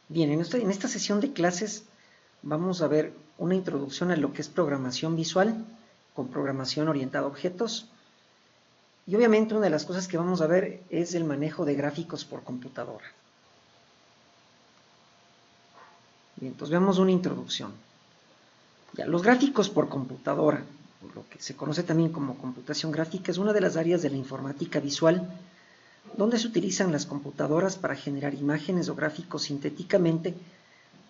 Bien, en esta sesión de clases vamos a ver una introducción a lo que es programación visual con programación orientada a objetos. Y obviamente una de las cosas que vamos a ver es el manejo de gráficos por computadora. Bien, entonces veamos una introducción. Ya, los gráficos por computadora, lo que se conoce también como computación gráfica, es una de las áreas de la informática visual donde se utilizan las computadoras para generar imágenes o gráficos sintéticamente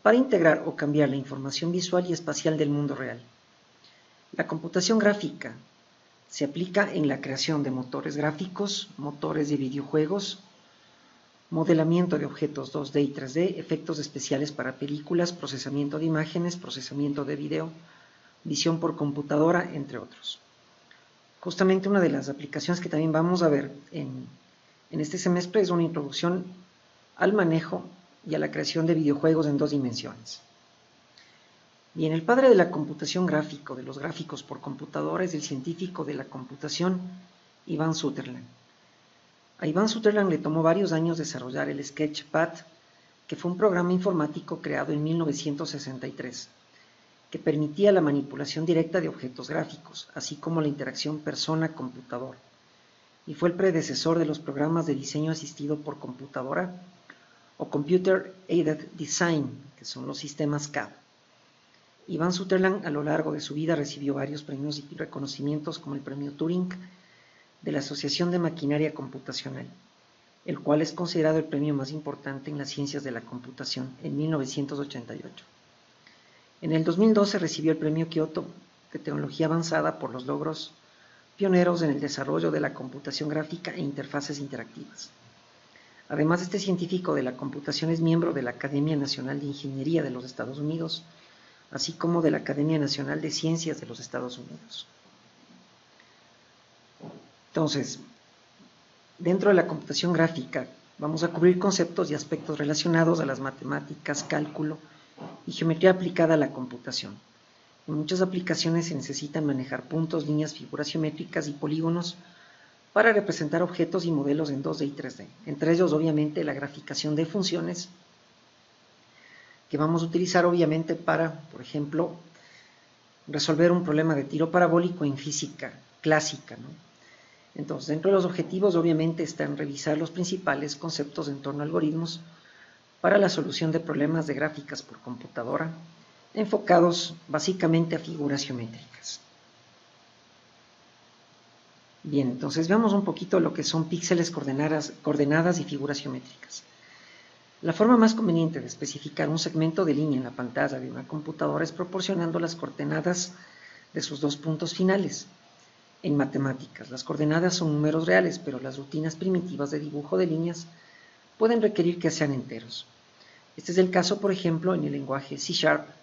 para integrar o cambiar la información visual y espacial del mundo real. La computación gráfica se aplica en la creación de motores gráficos, motores de videojuegos, modelamiento de objetos 2D y 3D, efectos especiales para películas, procesamiento de imágenes, procesamiento de video, visión por computadora, entre otros. Justamente una de las aplicaciones que también vamos a ver en este semestre es una introducción al manejo y a la creación de videojuegos en 2 dimensiones. Bien, el padre de la computación gráfica, de los gráficos por computadora, es el científico de la computación Ivan Sutherland. A Ivan Sutherland le tomó varios años desarrollar el Sketchpad, que fue un programa informático creado en 1963, que permitía la manipulación directa de objetos gráficos, así como la interacción persona-computador, y fue el predecesor de los programas de diseño asistido por computadora o Computer Aided Design, que son los sistemas CAD. Ivan Sutherland a lo largo de su vida recibió varios premios y reconocimientos como el premio Turing de la Asociación de Maquinaria Computacional, el cual es considerado el premio más importante en las ciencias de la computación en 1988. En el 2012 recibió el premio Kyoto de Tecnología Avanzada por los logros pioneros en el desarrollo de la computación gráfica e interfaces interactivas. Además, este científico de la computación es miembro de la Academia Nacional de Ingeniería de los Estados Unidos, así como de la Academia Nacional de Ciencias de los Estados Unidos. Entonces, dentro de la computación gráfica vamos a cubrir conceptos y aspectos relacionados a las matemáticas, cálculo y geometría aplicada a la computación. En muchas aplicaciones se necesitan manejar puntos, líneas, figuras geométricas y polígonos para representar objetos y modelos en 2D y 3D. Entre ellos, obviamente, la graficación de funciones, que vamos a utilizar obviamente para, por ejemplo, resolver un problema de tiro parabólico en física clásica, ¿no? Entonces, dentro de los objetivos obviamente están revisar los principales conceptos en torno a algoritmos para la solución de problemas de gráficas por computadora, enfocados básicamente a figuras geométricas. Bien, entonces veamos un poquito lo que son píxeles, coordenadas y figuras geométricas. La forma más conveniente de especificar un segmento de línea en la pantalla de una computadora es proporcionando las coordenadas de sus 2 puntos finales. En matemáticas, las coordenadas son números reales, pero las rutinas primitivas de dibujo de líneas pueden requerir que sean enteros. Este es el caso, por ejemplo, en el lenguaje C#,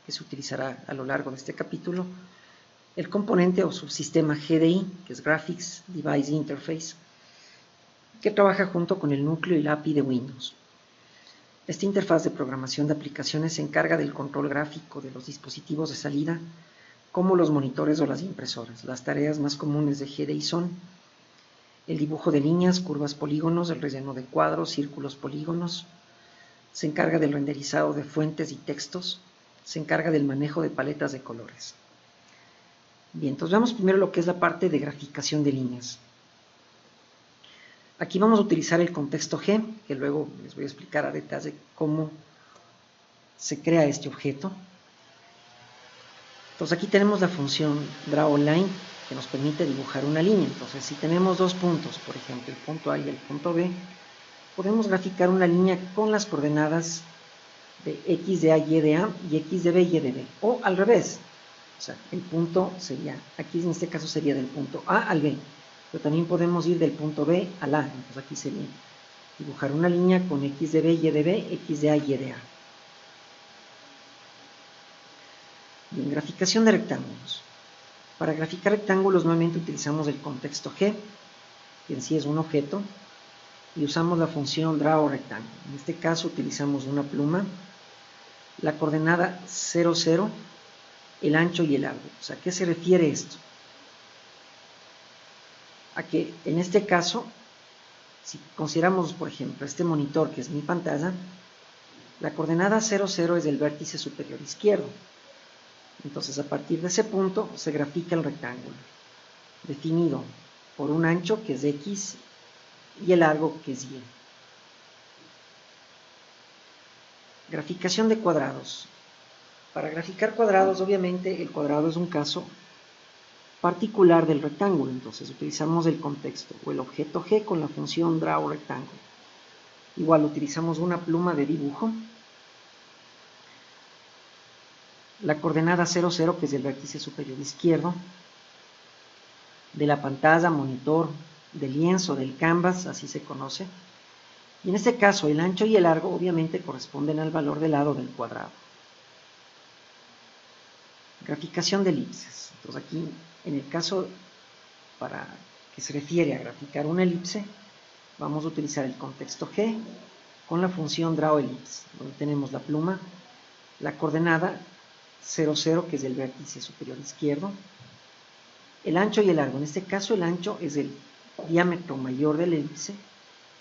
que se utilizará a lo largo de este capítulo, el componente o subsistema GDI, que es Graphics Device Interface, que trabaja junto con el núcleo y la API de Windows. Esta interfaz de programación de aplicaciones se encarga del control gráfico de los dispositivos de salida, como los monitores o las impresoras. Las tareas más comunes de GDI son el dibujo de líneas, curvas, polígonos, el relleno de cuadros, círculos, polígonos. Se encarga del renderizado de fuentes y textos. Se encarga del manejo de paletas de colores. Bien, entonces veamos primero lo que es la parte de graficación de líneas. Aquí vamos a utilizar el contexto G, que luego les voy a explicar a detalle cómo se crea este objeto. Entonces aquí tenemos la función drawLine, que nos permite dibujar una línea. Entonces si tenemos 2 puntos, por ejemplo el punto A y el punto B, podemos graficar una línea con las coordenadas de X de A y de A y X de B y de B, o al revés. O sea, el punto sería, aquí en este caso sería del punto A al B, pero también podemos ir del punto B al A. Entonces aquí sería dibujar una línea con X de B, Y de B, X de A y de A. Bien, graficación de rectángulos. Para graficar rectángulos nuevamente utilizamos el contexto G, que en sí es un objeto, y usamos la función drawRectangle. En este caso utilizamos una pluma, la coordenada 0, 0, el ancho y el largo. O sea, ¿a qué se refiere esto? A que en este caso, si consideramos por ejemplo este monitor que es mi pantalla, La coordenada 0, 0 es del vértice superior izquierdo. Entonces, a partir de ese punto se grafica el rectángulo, definido por un ancho que es X y el largo que es Y. Graficación de cuadrados. Para graficar cuadrados, obviamente, el cuadrado es un caso particular del rectángulo. Entonces, utilizamos el contexto o el objeto G con la función draw rectángulo. Igual utilizamos una pluma de dibujo. La coordenada 0, 0, que es el vértice superior izquierdo, de la pantalla, monitor, del lienzo, del canvas, así se conoce. Y en este caso, el ancho y el largo obviamente corresponden al valor del lado del cuadrado. Graficación de elipses. Entonces aquí, en el caso para que se refiere a graficar una elipse, vamos a utilizar el contexto G con la función drawEllipse, donde tenemos la pluma, la coordenada 0, 0, que es el vértice superior izquierdo, el ancho y el largo. En este caso, el ancho es el diámetro mayor de la elipse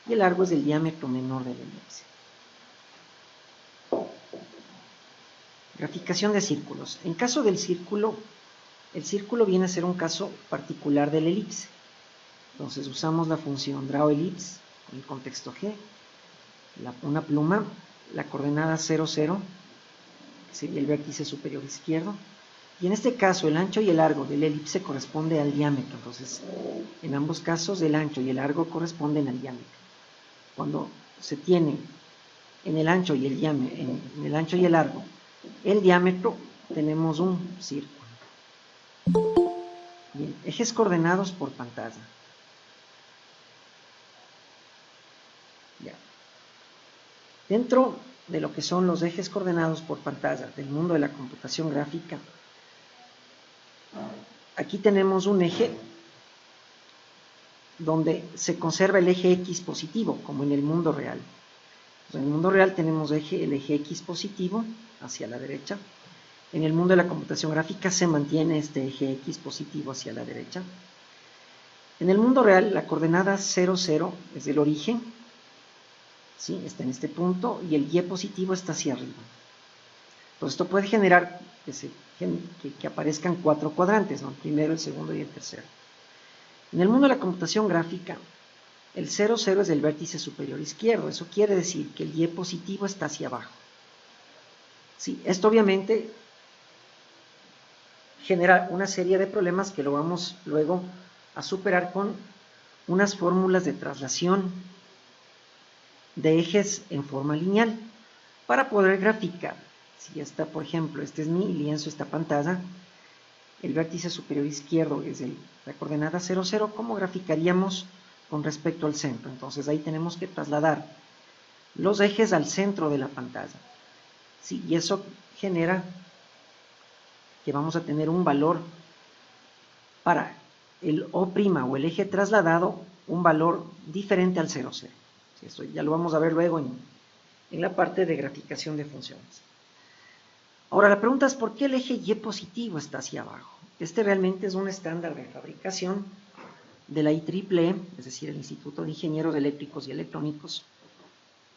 y el largo es el diámetro menor de la elipse. Graficación de círculos. En caso del círculo, el círculo viene a ser un caso particular de la elipse. Entonces usamos la función drawEllipse con el contexto G, una pluma, la coordenada 0, 0, que sería el vértice superior izquierdo, y en este caso el ancho y el largo de la elipse corresponde al diámetro. Entonces, en ambos casos el ancho y el largo corresponden al diámetro. Cuando se tiene en el ancho y el ancho y el largo el diámetro, tenemos un círculo. Bien, ejes coordenados por pantalla. Ya. Dentro de lo que son los ejes coordenados por pantalla del mundo de la computación gráfica, aquí tenemos un eje donde se conserva el eje X positivo, como en el mundo real. En el mundo real tenemos el eje X positivo hacia la derecha. En el mundo de la computación gráfica se mantiene este eje X positivo hacia la derecha. En el mundo real, la coordenada 0, 0 es el origen, ¿sí? Está en este punto, y el Y positivo está hacia arriba. Entonces, esto puede generar que aparezcan 4 cuadrantes, ¿no? El primero, el segundo y el tercero. En el mundo de la computación gráfica, el 0, 0 es el vértice superior izquierdo. Eso quiere decir que el Y positivo está hacia abajo. Sí, esto obviamente genera una serie de problemas que lo vamos luego a superar con unas fórmulas de traslación de ejes en forma lineal para poder graficar. Si está, por ejemplo, este es mi lienzo, esta pantalla, el vértice superior izquierdo es la coordenada 0, 0, ¿cómo graficaríamos con respecto al centro? Entonces ahí tenemos que trasladar los ejes al centro de la pantalla. Sí, y eso genera que vamos a tener un valor para el O' o el eje trasladado, un valor diferente al 0, 0. Esto ya lo vamos a ver luego en la parte de graficación de funciones. Ahora la pregunta es ¿por qué el eje Y positivo está hacia abajo? Este realmente es un estándar de fabricación de la IEEE, es decir, el Instituto de Ingenieros Eléctricos y Electrónicos,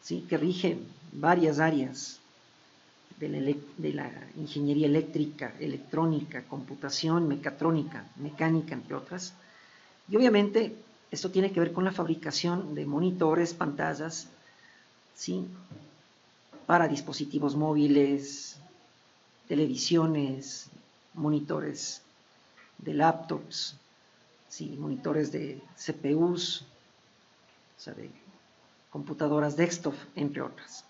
¿sí? Que rige varias áreas de la ingeniería eléctrica, electrónica, computación, mecatrónica, mecánica, entre otras. Y obviamente esto tiene que ver con la fabricación de monitores, pantallas, ¿sí? Para dispositivos móviles, televisiones, monitores de laptops, ¿sí? Monitores de CPUs, o sea, de computadoras desktop, entre otras.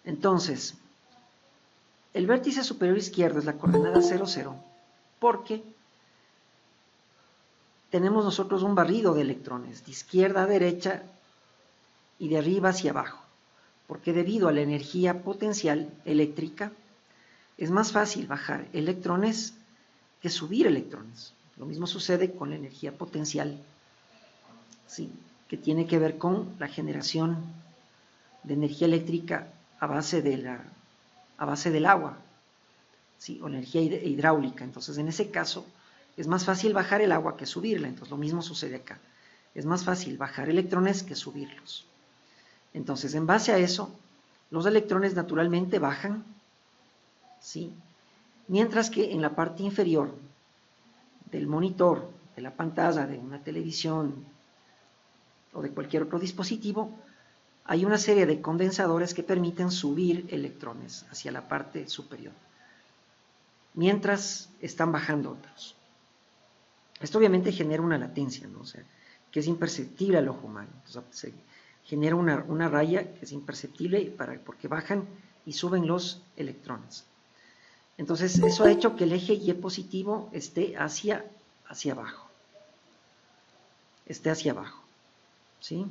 Entonces, el vértice superior izquierdo es la coordenada 0, 0, porque tenemos nosotros un barrido de electrones, de izquierda a derecha y de arriba hacia abajo, porque debido a la energía potencial eléctrica, es más fácil bajar electrones que subir electrones. Lo mismo sucede con la energía potencial, ¿sí? Que tiene que ver con la generación de energía eléctrica a base del agua, ¿sí? O energía hidráulica. Entonces, en ese caso, es más fácil bajar el agua que subirla. Entonces, lo mismo sucede acá. Es más fácil bajar electrones que subirlos. Entonces, en base a eso, Los electrones naturalmente bajan, ¿sí? Mientras que en la parte inferior del monitor, de la pantalla de una televisión o de cualquier otro dispositivo, hay una serie de condensadores que permiten subir electrones hacia la parte superior, mientras están bajando otros. Esto obviamente genera una latencia, ¿no? O sea, que es imperceptible al ojo humano. Entonces, se genera una raya que es imperceptible porque bajan y suben los electrones. Entonces, eso ha hecho que el eje Y positivo esté hacia abajo. ¿Sí?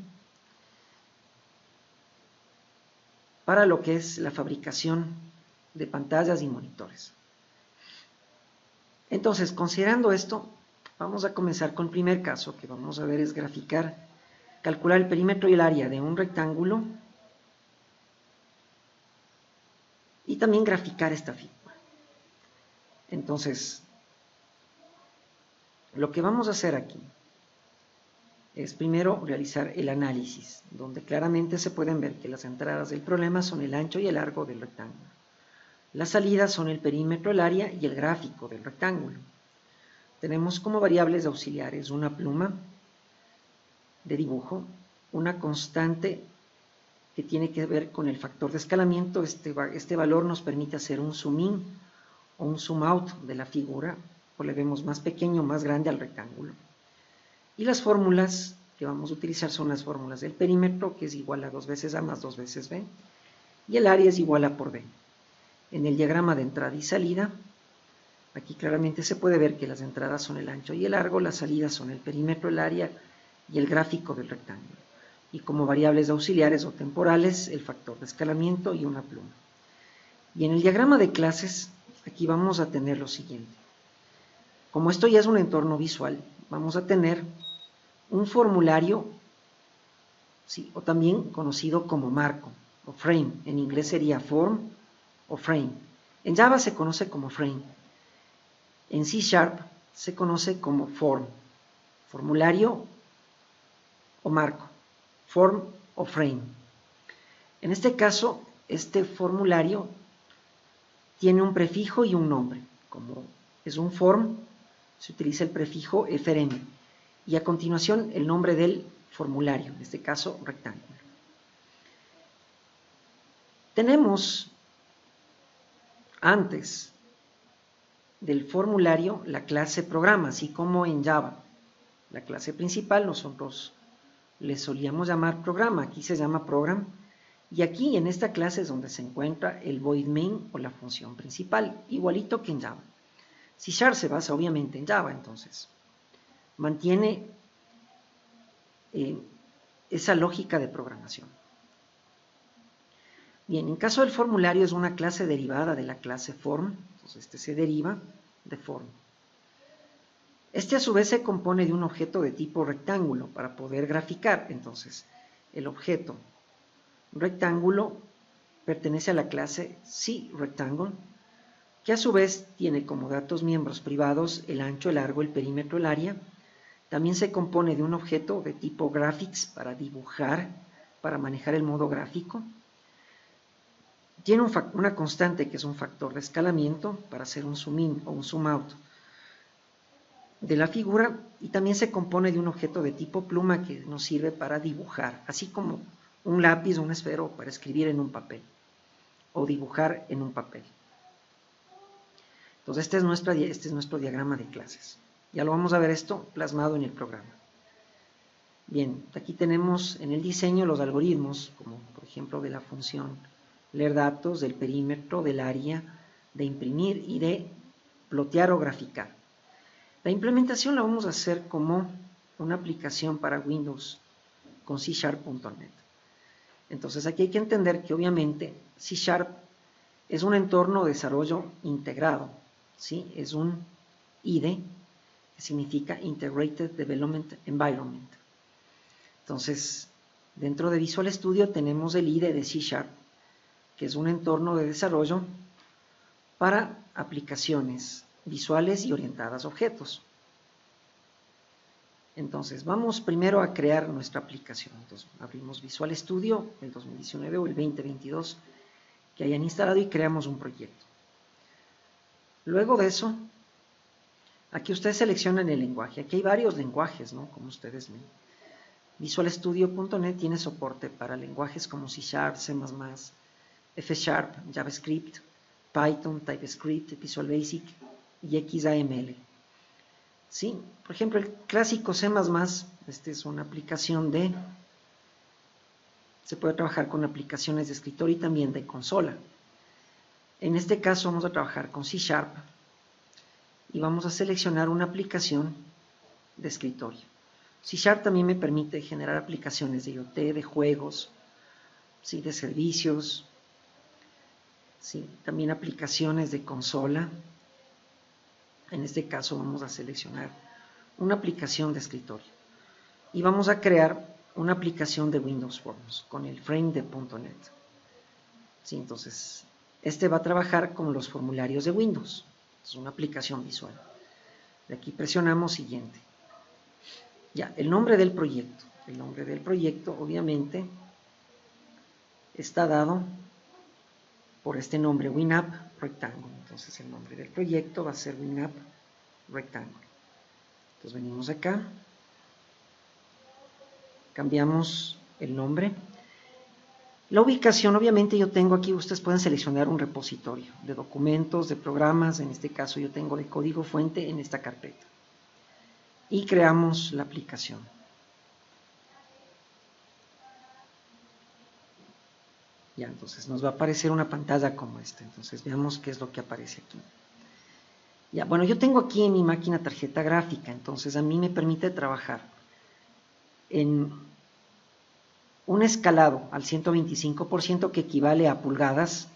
Para lo que es la fabricación de pantallas y monitores. Entonces, considerando esto, vamos a comenzar con el primer caso que vamos a ver es calcular el perímetro y el área de un rectángulo y también graficar esta figura. Entonces, lo que vamos a hacer aquí es primero realizar el análisis, donde claramente se pueden ver que las entradas del problema son el ancho y el largo del rectángulo. Las salidas son el perímetro, el área y el gráfico del rectángulo. Tenemos como variables auxiliares una pluma de dibujo, una constante que tiene que ver con el factor de escalamiento. Este valor nos permite hacer un zoom in o un zoom out de la figura, o le vemos más pequeño o más grande al rectángulo. Y las fórmulas que vamos a utilizar son las fórmulas del perímetro, que es igual a 2 veces A más 2 veces B, y el área es igual a por B. En el diagrama de entrada y salida, aquí claramente se puede ver que las entradas son el ancho y el largo, las salidas son el perímetro, el área y el gráfico del rectángulo. Y como variables auxiliares o temporales, el factor de escalamiento y una pluma. Y en el diagrama de clases, aquí vamos a tener lo siguiente. Como esto ya es un entorno visual, vamos a tener un formulario, ¿sí? O también conocido como marco o frame. En inglés sería form o frame. En Java se conoce como frame. En C# se conoce como form, formulario o marco, form o frame. En este caso, este formulario tiene un prefijo y un nombre. Como es un form, se utiliza el prefijo frm y a continuación el nombre del formulario, en este caso rectángulo. Tenemos antes del formulario la clase programa, así como en Java. La clase principal nosotros le solíamos llamar programa, aquí se llama program, y aquí en esta clase es donde se encuentra el void main o la función principal, igualito que en Java. C# se basa obviamente en Java, entonces mantiene esa lógica de programación. Bien, en caso del formulario es una clase derivada de la clase form, entonces este se deriva de form. Este a su vez se compone de un objeto de tipo rectángulo para poder graficar, entonces el objeto rectángulo pertenece a la clase CRectangle, que a su vez tiene como datos miembros privados el ancho, el largo, el perímetro, el área. También se compone de un objeto de tipo graphics para dibujar, para manejar el modo gráfico. Tiene una constante que es un factor de escalamiento para hacer un zoom in o un zoom out de la figura, y también se compone de un objeto de tipo pluma que nos sirve para dibujar, así como un lápiz o un esfero para escribir en un papel o dibujar en un papel. Entonces este es nuestro diagrama de clases. Ya lo vamos a ver esto plasmado en el programa. Bien, aquí tenemos en el diseño los algoritmos, como por ejemplo de la función leer datos, del perímetro, del área, de imprimir y de plotear o graficar. La implementación la vamos a hacer como una aplicación para Windows con C#.net. Entonces aquí hay que entender que obviamente C# es un entorno de desarrollo integrado, ¿sí? Es un IDE, que significa Integrated Development Environment. Entonces, dentro de Visual Studio tenemos el IDE de C#, que es un entorno de desarrollo para aplicaciones visuales y orientadas a objetos. Entonces, vamos primero a crear nuestra aplicación. Entonces, abrimos Visual Studio el 2019 o el 2022 que hayan instalado y creamos un proyecto. Luego de eso, aquí ustedes seleccionan el lenguaje. Aquí hay varios lenguajes, ¿no? Como ustedes ven. VisualStudio.net tiene soporte para lenguajes como C#, C++, F#, JavaScript, Python, TypeScript, Visual Basic y XAML. Sí, por ejemplo, el clásico C++, esta es una aplicación se puede trabajar con aplicaciones de escritorio y también de consola. En este caso vamos a trabajar con C# y vamos a seleccionar una aplicación de escritorio. C# también me permite generar aplicaciones de IoT, de juegos, ¿sí? De servicios, ¿sí? También aplicaciones de consola. En este caso vamos a seleccionar una aplicación de escritorio y vamos a crear una aplicación de Windows Forms con el frame de .NET. ¿Sí? Entonces, este va a trabajar con los formularios de Windows. Es una aplicación visual. De aquí presionamos siguiente. Ya, el nombre del proyecto. El nombre del proyecto, obviamente, está dado por este nombre, WinApp Rectangle. Entonces, el nombre del proyecto va a ser WinApp Rectangle. Entonces, venimos acá, cambiamos el nombre. La ubicación, obviamente, yo tengo aquí, ustedes pueden seleccionar un repositorio de documentos, de programas. En este caso, yo tengo de código fuente en esta carpeta. Y creamos la aplicación. Ya, entonces nos va a aparecer una pantalla como esta. Entonces veamos qué es lo que aparece aquí. Ya, bueno, yo tengo aquí en mi máquina tarjeta gráfica, entonces a mí me permite trabajar en un escalado al 125% que equivale a pulgadas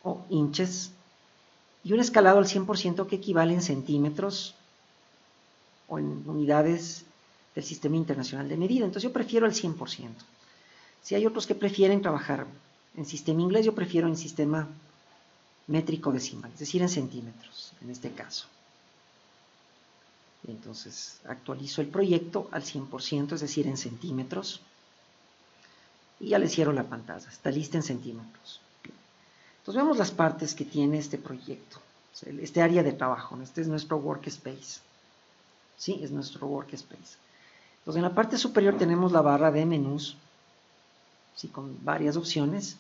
o inches y un escalado al 100% que equivale en centímetros o en unidades del Sistema Internacional de Medida. Entonces yo prefiero el 100%. Si hay otros que prefieren trabajar en sistema inglés, yo prefiero en sistema métrico decimal, es decir, en centímetros, en este caso. Entonces actualizo el proyecto al 100%, es decir, en centímetros. Y ya le cierro la pantalla, está lista en centímetros. Entonces vemos las partes que tiene este proyecto, este área de trabajo, ¿no? Este es nuestro workspace. Sí, es nuestro workspace. Entonces en la parte superior tenemos la barra de menús, ¿sí? Con varias opciones.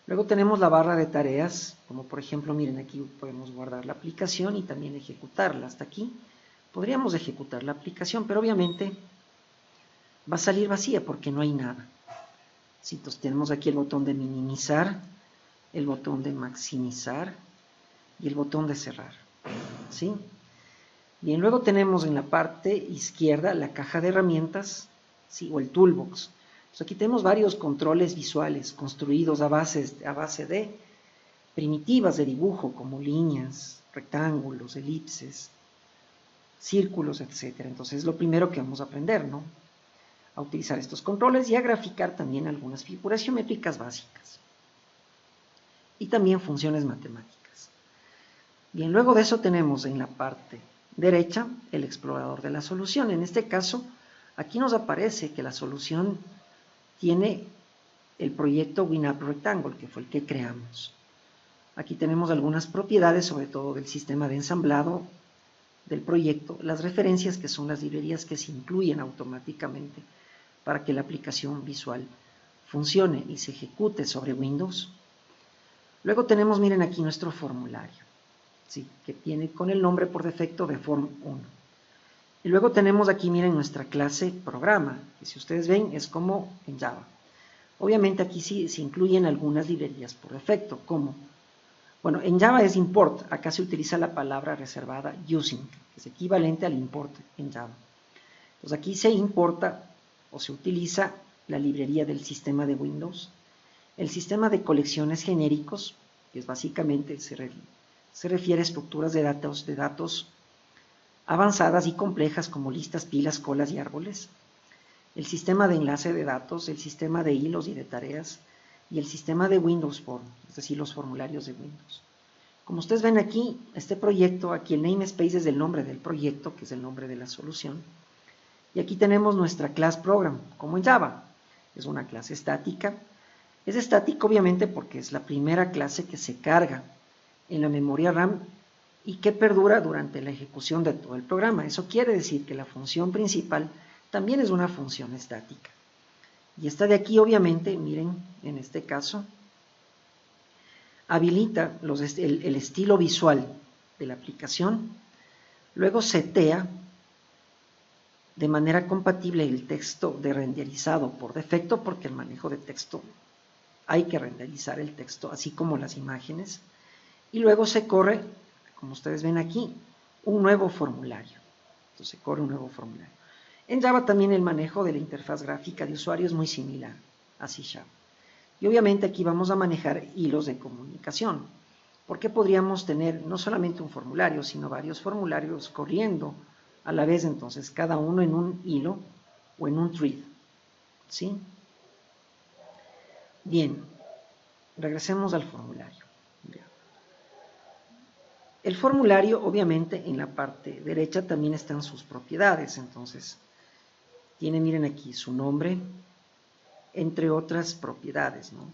Luego tenemos la barra de tareas, como por ejemplo, miren, aquí podemos guardar la aplicación y también ejecutarla. Hasta aquí podríamos ejecutar la aplicación, pero obviamente va a salir vacía porque no hay nada. Sí, entonces tenemos aquí el botón de minimizar, el botón de maximizar y el botón de cerrar. ¿Sí? Bien, luego tenemos en la parte izquierda la caja de herramientas, ¿sí? O el toolbox. Pues aquí tenemos varios controles visuales construidos a base de primitivas de dibujo, como líneas, rectángulos, elipses, círculos, etc. Entonces es lo primero que vamos a aprender, ¿no? A utilizar estos controles y a graficar también algunas figuras geométricas básicas. Y también funciones matemáticas. Bien, luego de eso tenemos en la parte derecha el explorador de la solución. En este caso, aquí nos aparece que la solución tiene el proyecto WinApp Rectangle, que fue el que creamos. Aquí tenemos algunas propiedades, sobre todo del sistema de ensamblado del proyecto, las referencias que son las librerías que se incluyen automáticamente para que la aplicación visual funcione y se ejecute sobre Windows. Luego tenemos, miren aquí nuestro formulario, ¿sí? Que viene con el nombre por defecto de Form 1. Y luego tenemos aquí, miren, nuestra clase programa, que si ustedes ven es como en Java. Obviamente aquí sí se incluyen algunas librerías por defecto, como, bueno, en Java es import, acá se utiliza la palabra reservada using, que es equivalente al import en Java. Entonces aquí se importa o se utiliza la librería del sistema de Windows, el sistema de colecciones genéricos, que es básicamente se refiere a estructuras de datos avanzadas y complejas como listas, pilas, colas y árboles, el sistema de enlace de datos, el sistema de hilos y de tareas, y el sistema de Windows Form, es decir, los formularios de Windows. Como ustedes ven aquí, este proyecto, aquí el namespace es el nombre del proyecto, que es el nombre de la solución, Y aquí tenemos nuestra class program, como en Java. Es una clase estática. Es estática obviamente porque es la primera clase que se carga en la memoria RAM y que perdura durante la ejecución de todo el programa. Eso quiere decir que la función principal también es una función estática. Y esta de aquí, obviamente, miren, en este caso, habilita el estilo visual de la aplicación, luego setea de manera compatible el texto de renderizado por defecto, porque el manejo de texto hay que renderizar el texto, así como las imágenes, y luego se corre, como ustedes ven aquí, un nuevo formulario. Entonces se corre un nuevo formulario. En Java también el manejo de la interfaz gráfica de usuario es muy similar a C#. Y obviamente aquí vamos a manejar hilos de comunicación, porque podríamos tener no solamente un formulario, sino varios formularios corriendo a la vez, entonces cada uno en un hilo o en un thread, ¿sí? Bien, regresemos al formulario. El formulario, obviamente, en la parte derecha también están sus propiedades, entonces tiene, miren aquí, su nombre, entre otras propiedades, ¿no?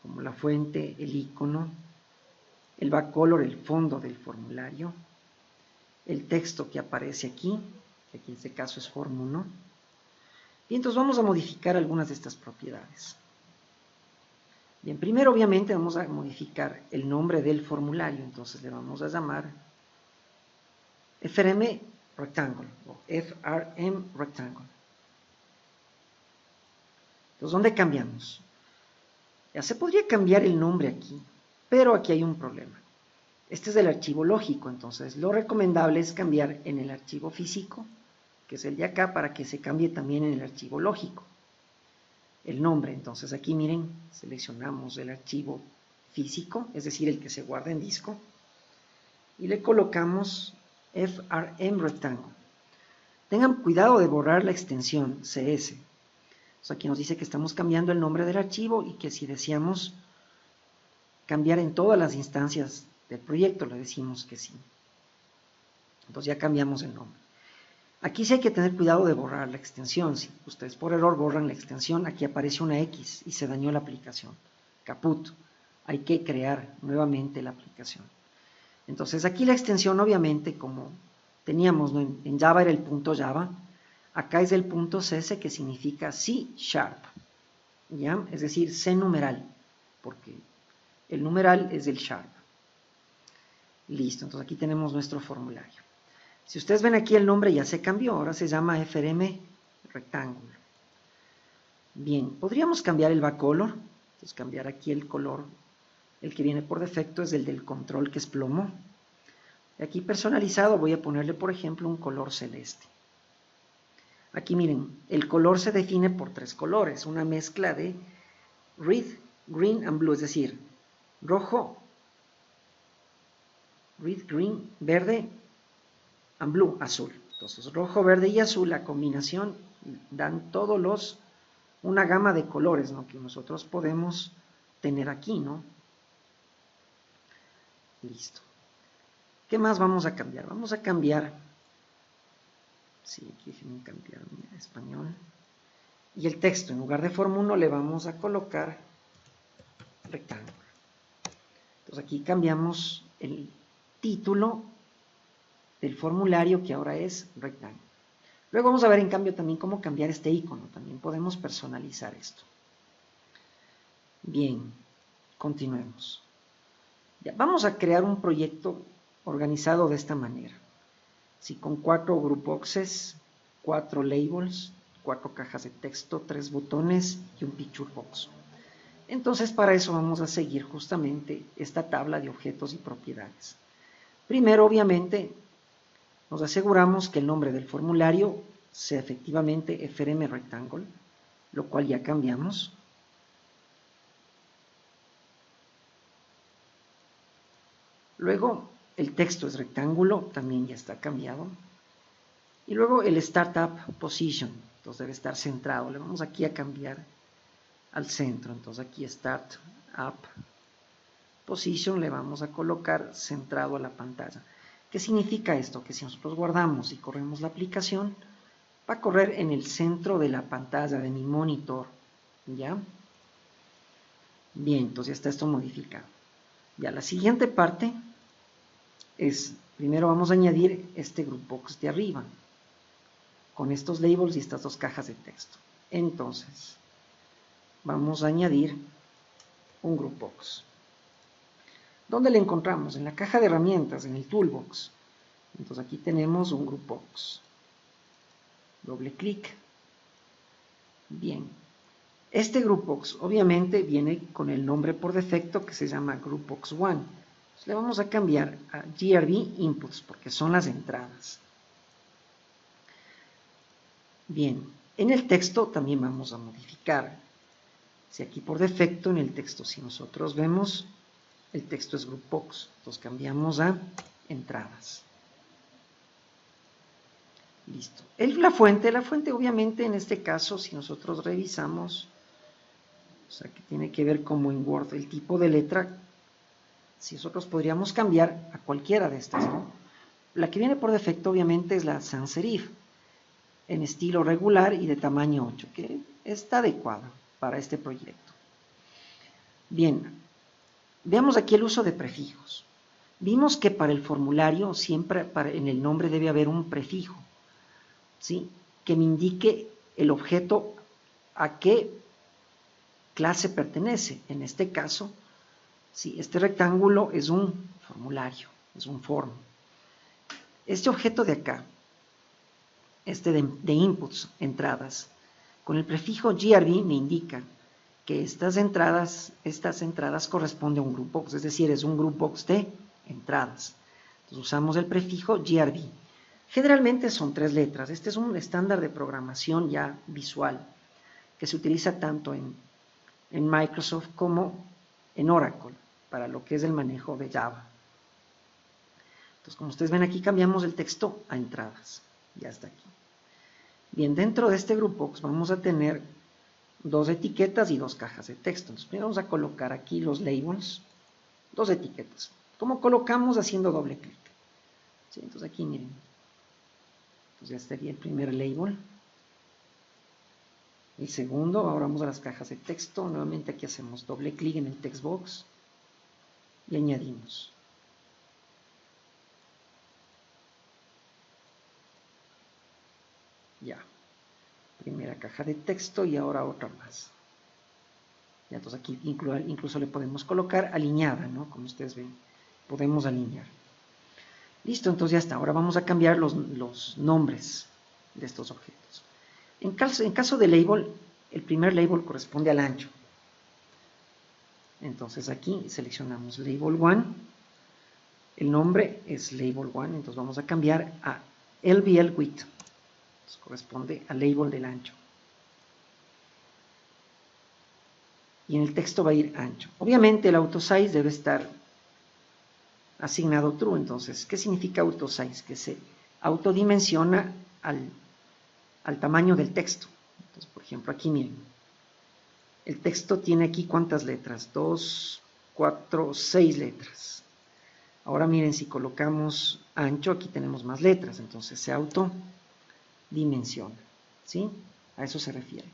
Como la fuente, el icono, el backcolor, el fondo del formulario, el texto que aparece aquí, que aquí en este caso es form 1. Y entonces vamos a modificar algunas de estas propiedades. Bien, primero obviamente vamos a modificar el nombre del formulario, entonces le vamos a llamar FRM Rectangle o FRM Rectangle. Entonces, ¿dónde cambiamos? Ya se podría cambiar el nombre aquí, pero aquí hay un problema. Este es el archivo lógico, entonces lo recomendable es cambiar en el archivo físico, que es el de acá, para que se cambie también en el archivo lógico. El nombre, entonces aquí miren, seleccionamos el archivo físico, es decir, el que se guarda en disco, y le colocamos FRM Rectangle. Tengan cuidado de borrar la extensión CS. Entonces aquí nos dice que estamos cambiando el nombre del archivo y que si deseamos cambiar en todas las instancias del proyecto, le decimos que sí. Entonces ya cambiamos el nombre. Aquí sí hay que tener cuidado de borrar la extensión. Si ustedes por error borran la extensión, aquí aparece una X y se dañó la aplicación. Caput. Hay que crear nuevamente la aplicación. Entonces aquí la extensión, obviamente, como teníamos, ¿no? En Java era el punto Java, acá es el punto CS, que significa C#, ¿ya? Es decir, C numeral, porque el numeral es el sharp. Listo, entonces aquí tenemos nuestro formulario. Si ustedes ven aquí, el nombre ya se cambió, ahora se llama FRM Rectangle. Bien, podríamos cambiar el backcolor, entonces cambiar aquí el color, el que viene por defecto es el del control, que es plomo. Y aquí personalizado voy a ponerle, por ejemplo, un color celeste. Aquí miren, el color se define por 3 colores, una mezcla de red, green and blue, es decir, rojo, red, green, verde, and blue, azul. Entonces, rojo, verde y azul, la combinación dan una gama de colores, ¿no?, que nosotros podemos tener aquí, ¿no? Listo. ¿Qué más vamos a cambiar? Vamos a cambiar, sí, aquí déjenme cambiar a español. Y el texto, en lugar de form 1, le vamos a colocar rectángulo. Entonces aquí cambiamos el título del formulario, que ahora es rectángulo. Luego vamos a ver en cambio también cómo cambiar este icono, también podemos personalizar esto. Bien, continuemos. Ya, vamos a crear un proyecto organizado de esta manera. Sí, con 4 group boxes, 4 labels, 4 cajas de texto, 3 botones y un picture box. Entonces para eso vamos a seguir justamente esta tabla de objetos y propiedades. Primero, obviamente, nos aseguramos que el nombre del formulario sea efectivamente FRM Rectangle, lo cual ya cambiamos. Luego, el texto es rectángulo, también ya está cambiado. Y luego el Startup Position, entonces debe estar centrado. Le vamos aquí a cambiar al centro, entonces aquí Start Up Position le vamos a colocar centrado a la pantalla. ¿Qué significa esto? Que si nosotros guardamos y corremos la aplicación, va a correr en el centro de la pantalla de mi monitor, ¿ya? Bien, entonces ya está esto modificado. Ya la siguiente parte es, primero vamos a añadir este group box de arriba, con estos labels y estas dos cajas de texto. Entonces, vamos a añadir un group box. ¿Dónde le encontramos? En la caja de herramientas, en el toolbox. Entonces aquí tenemos un group box. Doble clic. Bien. Este group box obviamente viene con el nombre por defecto que se llama group box 1. Entonces le vamos a cambiar a GRB inputs porque son las entradas. Bien, en el texto también vamos a modificar. Si aquí por defecto en el texto, si nosotros vemos, el texto es group box, entonces cambiamos a entradas. Listo. La fuente obviamente en este caso, si nosotros revisamos, o sea que tiene que ver como en Word, el tipo de letra, si nosotros podríamos cambiar a cualquiera de estas, ¿no? La que viene por defecto obviamente es la sans serif, en estilo regular y de tamaño 8, que está adecuada para este proyecto. Bien, veamos aquí el uso de prefijos. Vimos que para el formulario siempre en el nombre debe haber un prefijo, ¿sí? Que me indique el objeto a qué clase pertenece. En este caso, ¿sí? Este rectángulo es un formulario, es un form. Este objeto de acá, este de inputs, entradas, con el prefijo GRB me indica que estas entradas corresponden a un group box, es decir, es un group box de entradas. Entonces usamos el prefijo GRB. Generalmente son 3 letras. Este es un estándar de programación ya visual que se utiliza tanto en Microsoft como en Oracle para lo que es el manejo de Java. Entonces, como ustedes ven aquí, cambiamos el texto a entradas. Ya está aquí. Bien, dentro de este group box vamos a tener 2 etiquetas y 2 cajas de texto. Entonces, primero vamos a colocar aquí los labels, 2 etiquetas. ¿Cómo colocamos? Haciendo doble clic. ¿Sí? Entonces, aquí miren. Entonces, ya estaría el primer label. El segundo, ahora vamos a las cajas de texto. Nuevamente aquí hacemos doble clic en el text box y añadimos. Ya. Primera caja de texto y ahora otra más. Ya, entonces aquí incluso le podemos colocar alineada, ¿no? Como ustedes ven, podemos alinear. Listo, entonces ya está. Ahora vamos a cambiar los nombres de estos objetos. En caso de label, el primer label corresponde al ancho. Entonces aquí seleccionamos label 1. El nombre es label 1, entonces vamos a cambiar a LBL width. Entonces corresponde al label del ancho. Y en el texto va a ir ancho. Obviamente el autosize debe estar asignado true. Entonces, ¿qué significa autosize? Que se autodimensiona al tamaño del texto. Entonces, por ejemplo, aquí miren. El texto tiene aquí ¿cuántas letras? 2, 4, 6 letras. Ahora miren, si colocamos ancho, aquí tenemos más letras. Entonces se autodimensiona. ¿Sí? A eso se refiere.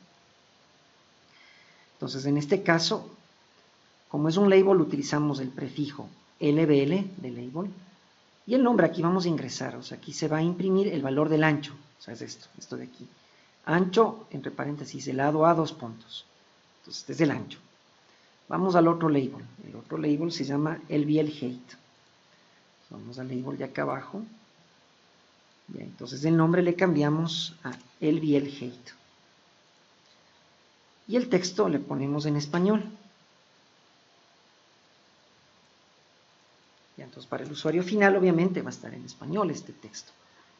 Entonces, en este caso, como es un label, utilizamos el prefijo LBL de label y el nombre aquí vamos a ingresar, o sea, aquí se va a imprimir el valor del ancho, o sea, es esto de aquí. Ancho, entre paréntesis, el lado A, 2 puntos. Entonces, este es el ancho. Vamos al otro label. El otro label se llama LBL height. Vamos al label de acá abajo. Bien, entonces el nombre le cambiamos a LBL height. Y el texto le ponemos en español. Y entonces para el usuario final obviamente va a estar en español este texto.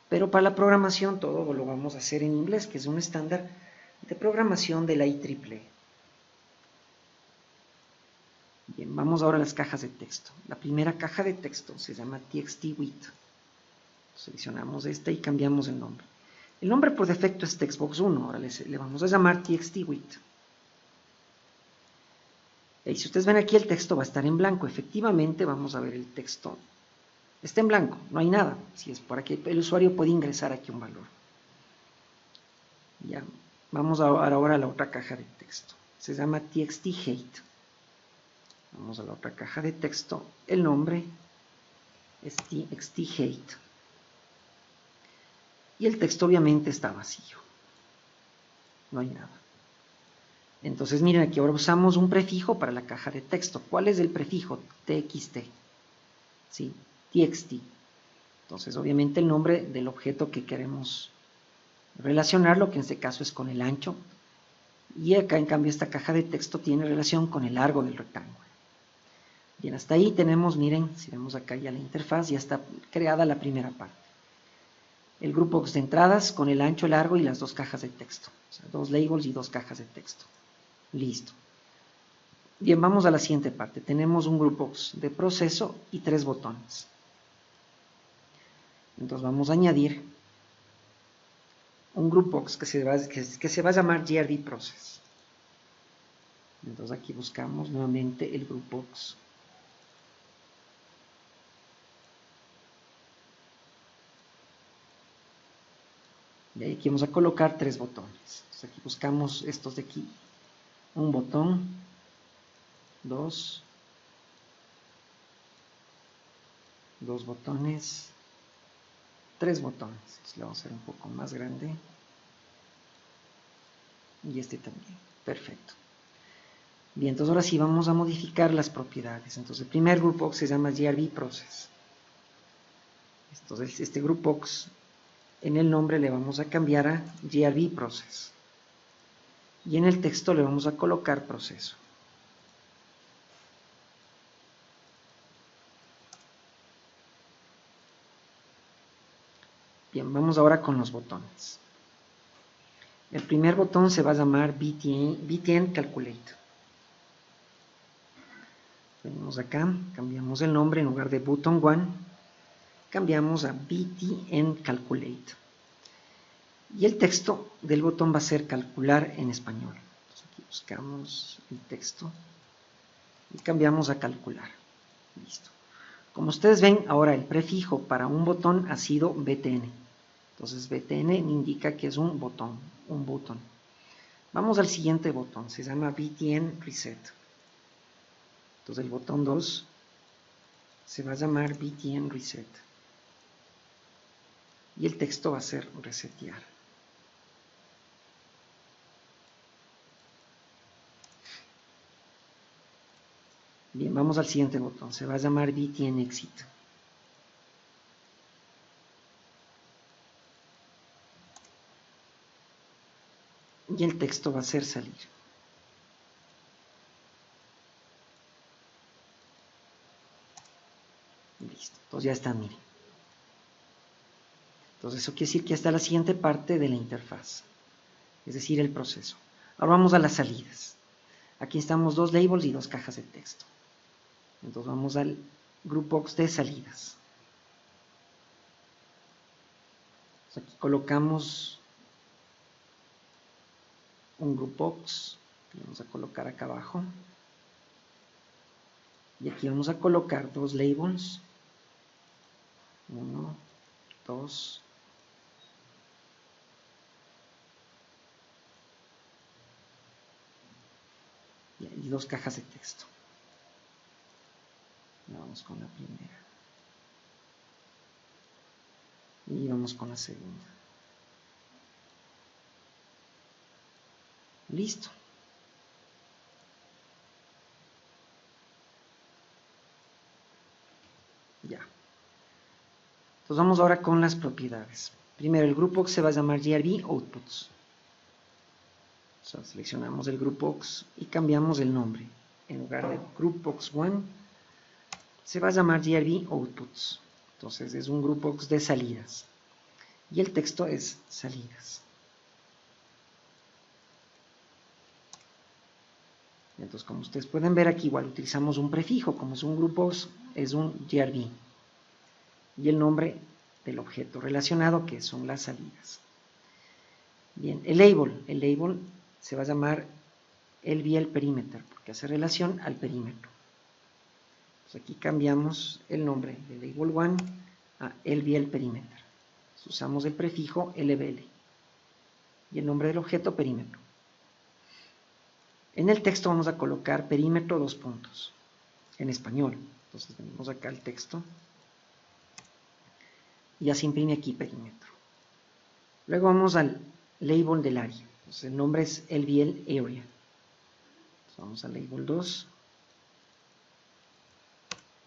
Pero para la programación todo lo vamos a hacer en inglés, que es un estándar de programación de la IEEE. Bien, vamos ahora a las cajas de texto. La primera caja de texto se llama TXTWidth. Seleccionamos esta y cambiamos el nombre. El nombre por defecto es textbox 1, ahora le vamos a llamar TXTWidth. Y si ustedes ven aquí, el texto va a estar en blanco. Efectivamente, vamos a ver el texto. Está en blanco, no hay nada. Si es para que el usuario pueda ingresar aquí un valor. Ya, vamos ahora a la otra caja de texto. Se llama txt-height. Vamos a la otra caja de texto. El nombre es txt-height. Y el texto obviamente está vacío. No hay nada. Entonces miren, aquí ahora usamos un prefijo para la caja de texto. ¿Cuál es el prefijo? txt. ¿Sí? txt. Entonces obviamente el nombre del objeto que queremos relacionarlo, que en este caso es con el ancho. Y acá en cambio esta caja de texto tiene relación con el largo del rectángulo. Bien, hasta ahí tenemos, miren, si vemos acá ya la interfaz, ya está creada la primera parte. El grupo de entradas con el ancho, largo y las dos cajas de texto. O sea, dos labels y dos cajas de texto. Listo. Bien, vamos a la siguiente parte. Tenemos un grupo de proceso y 3 botones. Entonces vamos a añadir un groupbox que se va a llamar GRB Process. Entonces aquí buscamos nuevamente el groupbox. Y aquí vamos a colocar 3 botones. Entonces aquí buscamos estos de aquí. Un botón, 2 botones, 3 botones. Entonces le vamos a hacer un poco más grande. Y este también. Perfecto. Bien, entonces ahora sí vamos a modificar las propiedades. Entonces el primer groupbox se llama GRB Process. Entonces este groupbox en el nombre le vamos a cambiar a GRB Process. Y en el texto le vamos a colocar proceso. Bien, vamos ahora con los botones. El primer botón se va a llamar BTN Calculate. Venimos acá, cambiamos el nombre, en lugar de Button 1, cambiamos a BTN Calculate. Y el texto del botón va a ser calcular en español. Entonces aquí buscamos el texto y cambiamos a calcular. Listo. Como ustedes ven, ahora el prefijo para un botón ha sido BTN. Entonces BTN indica que es un botón, Vamos al siguiente botón, se llama BTN Reset. Entonces el botón 2 se va a llamar BTN Reset. Y el texto va a ser resetear. Bien, vamos al siguiente botón, se va a llamar BTN Exit. Y el texto va a ser salir. Listo, entonces ya está, miren. Entonces eso quiere decir que ya está la siguiente parte de la interfaz, es decir, el proceso. Ahora vamos a las salidas. Aquí estamos 2 labels y 2 cajas de texto. Entonces vamos al groupbox de salidas. Entonces aquí colocamos un groupbox, que vamos a colocar acá abajo. Y aquí vamos a colocar 2 labels. 1, 2. Y 2 cajas de texto. Vamos con la primera. Y vamos con la segunda. Listo. Ya. Entonces vamos ahora con las propiedades. Primero, el groupbox se va a llamar GRB Outputs. O sea, seleccionamos el groupbox y cambiamos el nombre. En lugar de groupbox 1, se va a llamar GRB Outputs. Entonces es un groupbox de salidas. Y el texto es salidas. Entonces, como ustedes pueden ver aquí, igual utilizamos un prefijo. Como es un groupbox, es un GRB. Y el nombre del objeto relacionado, que son las salidas. Bien, el label se va a llamar LBL Perimeter, porque hace relación al perímetro. Entonces aquí cambiamos el nombre de label 1 a LBL Perimeter. Entonces usamos el prefijo LBL. y el nombre del objeto perímetro. En el texto vamos a colocar perímetro 2 puntos, en español. Entonces venimos acá al texto y ya se imprime aquí perímetro. Luego vamos al label del área. Entonces el nombre es LBL Area. Entonces vamos al label 2.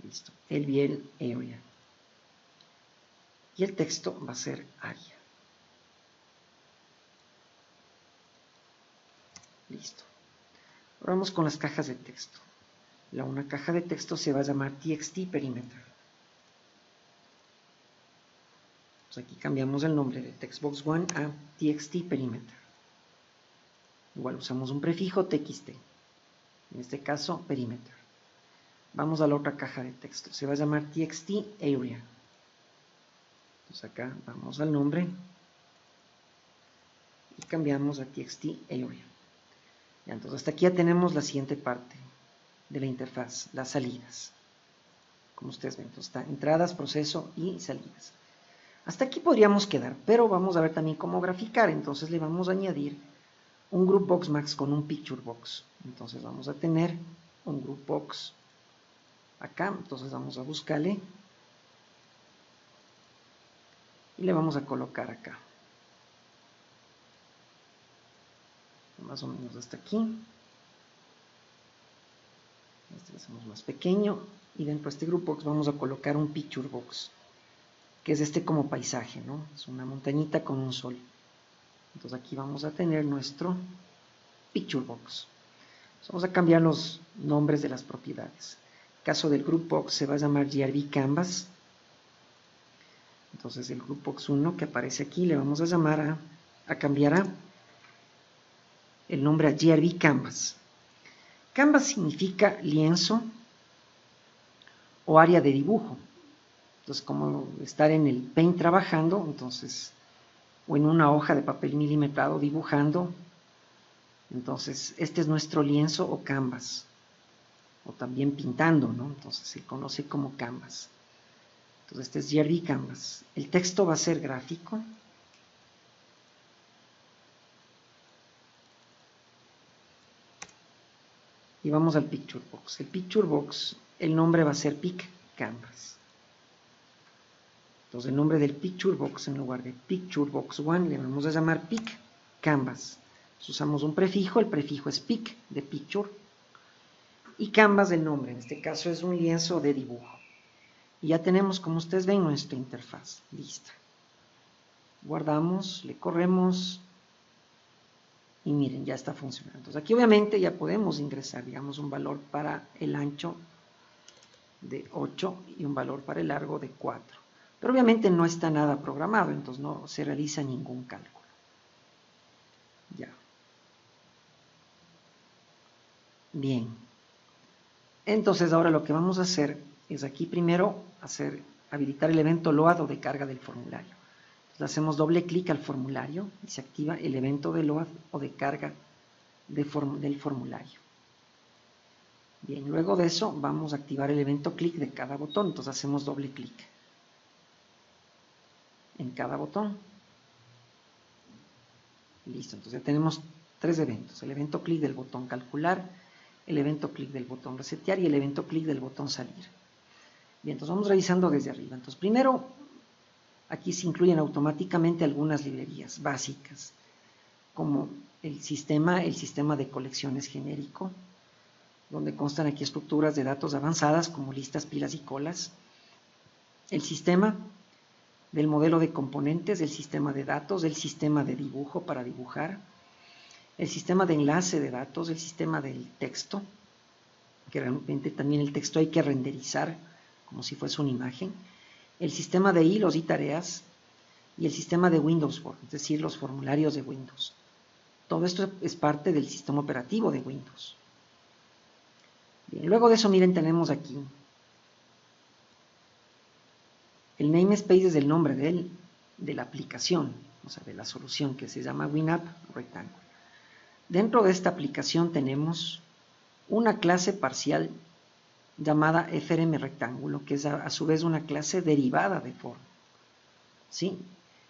Listo, LBL Area. Y el texto va a ser área. Listo. Ahora vamos con las cajas de texto. Una caja de texto se va a llamar TXT Perimeter. Pues aquí cambiamos el nombre de Textbox1 a TXT Perimeter. Igual usamos un prefijo TXT. En este caso, Perimeter. Vamos a la otra caja de texto. Se va a llamar TXT Area. Entonces acá vamos al nombre y cambiamos a TXT Area. Ya, entonces hasta aquí ya tenemos la siguiente parte de la interfaz, las salidas. Como ustedes ven, entonces está entradas, proceso y salidas. Hasta aquí podríamos quedar, pero vamos a ver también cómo graficar. Entonces le vamos a añadir un group box max con un picture box. Entonces vamos a tener un group box acá. Entonces vamos a buscarle y le vamos a colocar acá. Más o menos hasta aquí. Este lo hacemos más pequeño y dentro de este group box vamos a colocar un picture box, que es este como paisaje, ¿no? Es una montañita con un sol. Entonces aquí vamos a tener nuestro picture box. Entonces vamos a cambiar los nombres de las propiedades. En el caso del group box se va a llamar GRB Canvas. Entonces el group box 1 que aparece aquí le vamos a llamar a cambiar el nombre a GRB Canvas. Canvas significa lienzo o área de dibujo. Entonces, como estar en el Paint trabajando, entonces, o en una hoja de papel milimetrado dibujando, entonces este es nuestro lienzo o canvas, o también pintando, ¿no? Entonces se conoce como canvas. Entonces este es GRB Canvas. El texto va a ser gráfico. Y vamos al Picture Box. El Picture Box, el nombre va a ser Pic Canvas. Entonces el nombre del Picture Box, en lugar de Picture Box 1, le vamos a llamar Pic Canvas. Entonces, usamos un prefijo, el prefijo es Pic, de Picture. Y Canvas el nombre, en este caso es un lienzo de dibujo. Y ya tenemos, como ustedes ven, nuestra interfaz lista. Guardamos, le corremos y miren, ya está funcionando. Entonces aquí obviamente ya podemos ingresar, digamos, un valor para el ancho de 8 y un valor para el largo de 4. Pero obviamente no está nada programado, entonces no se realiza ningún cálculo. Ya. Bien. Entonces ahora lo que vamos a hacer es aquí primero habilitar el evento load o de carga del formulario. Entonces hacemos doble clic al formulario y se activa el evento de load o de carga del formulario. Bien, luego de eso vamos a activar el evento clic de cada botón, entonces hacemos doble clic en cada botón. Listo, entonces ya tenemos 3 eventos, el evento clic del botón calcular, el evento clic del botón resetear y el evento clic del botón salir. Bien, entonces vamos revisando desde arriba. Entonces primero, aquí se incluyen automáticamente algunas librerías básicas, como el sistema de colecciones genérico, donde constan aquí estructuras de datos avanzadas como listas, pilas y colas, el sistema del modelo de componentes, del sistema de datos, del sistema de dibujo para dibujar, el sistema de enlace de datos, el sistema del texto, que realmente también el texto hay que renderizar como si fuese una imagen, el sistema de hilos y tareas y el sistema de Windows Form, es decir, los formularios de Windows. Todo esto es parte del sistema operativo de Windows. Bien, luego de eso, miren, tenemos aquí el namespace es el nombre de la aplicación, o sea, de la solución que se llama WinApp Rectangle. Dentro de esta aplicación tenemos una clase parcial llamada FRM Rectángulo, que es a su vez una clase derivada de form. ¿Sí?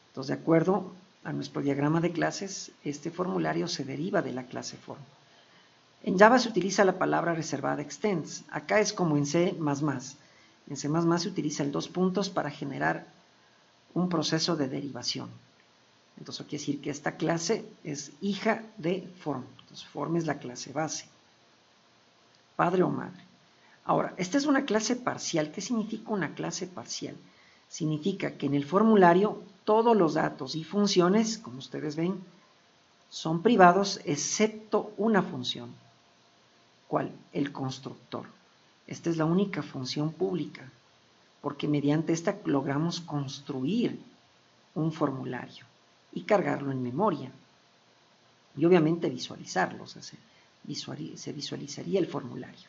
Entonces, de acuerdo a nuestro diagrama de clases, este formulario se deriva de la clase form. En Java se utiliza la palabra reservada extends. Acá es como en C++. En C++ se utiliza el dos puntos para generar un proceso de derivación. Entonces, quiere decir que esta clase es hija de form. Entonces, form es la clase base. Padre o madre. Ahora, esta es una clase parcial. ¿Qué significa una clase parcial? Significa que en el formulario todos los datos y funciones, como ustedes ven, son privados excepto una función. ¿Cuál? El constructor. Esta es la única función pública, porque mediante esta logramos construir un formulario y cargarlo en memoria. Y obviamente visualizarlo, o sea, se visualizaría el formulario.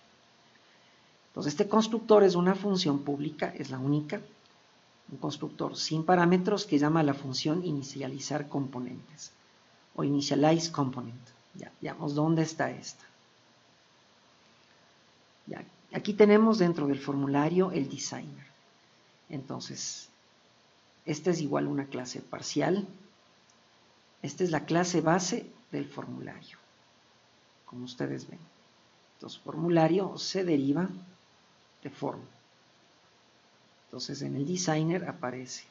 Entonces, este constructor es una función pública, es la única. Un constructor sin parámetros que llama a la función inicializar componentes o initialize component. Ya, veamos dónde está esta. Ya, aquí tenemos dentro del formulario el designer. Entonces, esta es igual a una clase parcial. Esta es la clase base del formulario, como ustedes ven. Entonces, formulario se deriva de form. Entonces, en el designer aparece.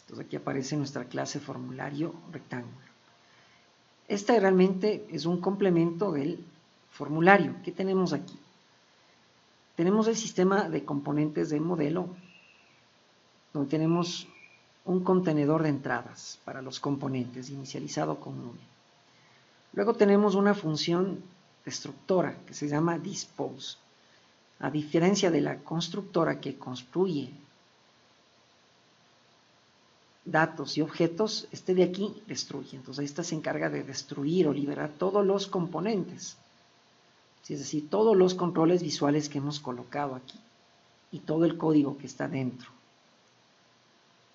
Entonces, aquí aparece nuestra clase formulario rectángulo. Esta realmente es un complemento del formulario. ¿Qué tenemos aquí? Tenemos el sistema de componentes del modelo, donde tenemos un contenedor de entradas para los componentes, inicializado con 1. Luego tenemos una función destructora que se llama dispose. A diferencia de la constructora que construye datos y objetos, este de aquí destruye. Entonces esta se encarga de destruir o liberar todos los componentes. Es decir, todos los controles visuales que hemos colocado aquí y todo el código que está dentro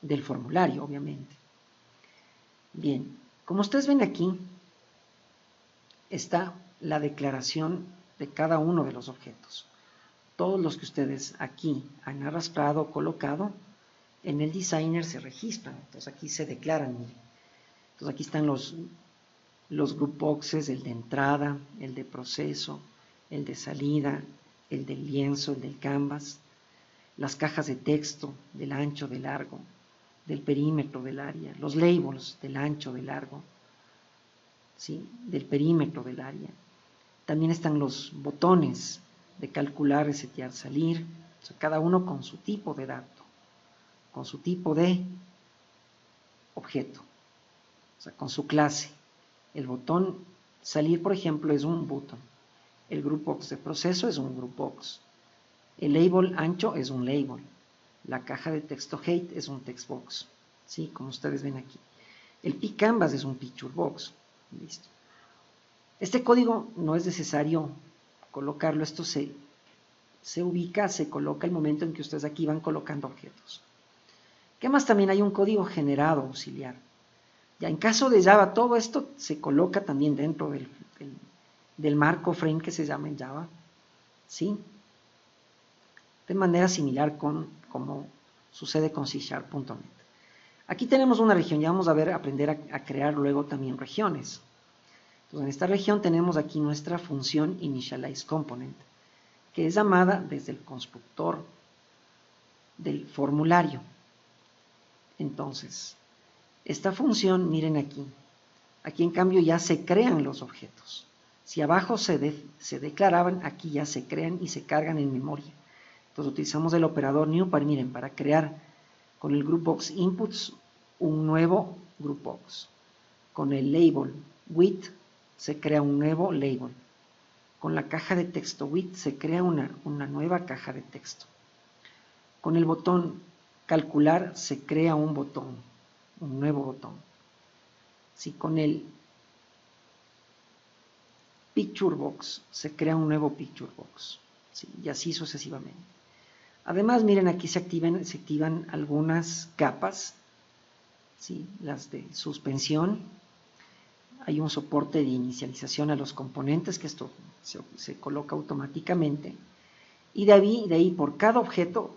del formulario, obviamente. Bien, como ustedes ven aquí, está la declaración de cada uno de los objetos. Todos los que ustedes aquí han arrastrado o colocado, en el designer se registran. Entonces aquí se declaran. Entonces aquí están los group boxes, el de entrada, el de proceso, el de salida, el del lienzo, el del canvas, las cajas de texto del ancho, del largo, del perímetro del área, los labels del ancho, del largo, ¿sí? Del perímetro del área. También están los botones de calcular, resetear, salir, o sea, cada uno con su tipo de dato, con su tipo de objeto, o sea, con su clase. El botón salir, por ejemplo, es un botón. El group box de proceso es un group box. El label ancho es un label. La caja de texto height es un text box. ¿Sí? Como ustedes ven aquí. El pcanvas es un picture box. Listo. Este código no es necesario colocarlo. Esto se ubica, se coloca el momento en que ustedes aquí van colocando objetos. ¿Qué más? También hay un código generado auxiliar. Ya en caso de Java, todo esto se coloca también dentro del marco frame que se llama en Java, ¿sí? De manera similar como sucede con C#.net. Aquí tenemos una región, ya vamos a ver, aprender a crear luego también regiones. Entonces, en esta región tenemos aquí nuestra función initializeComponent, que es llamada desde el constructor del formulario. Entonces, esta función, miren aquí en cambio ya se crean los objetos. Si abajo se declaraban, aquí ya se crean y se cargan en memoria. Entonces utilizamos el operador new para crear con el group box inputs un nuevo group box. Con el label with se crea un nuevo label. Con la caja de texto with se crea una nueva caja de texto. Con el botón calcular se crea un botón, un nuevo botón. Si con el picture box se crea un nuevo picture box, ¿sí? Y así sucesivamente. Además, miren, aquí se activan algunas capas, ¿sí? Las de suspensión. Hay un soporte de inicialización a los componentes, que esto se coloca automáticamente. Y de ahí por cada objeto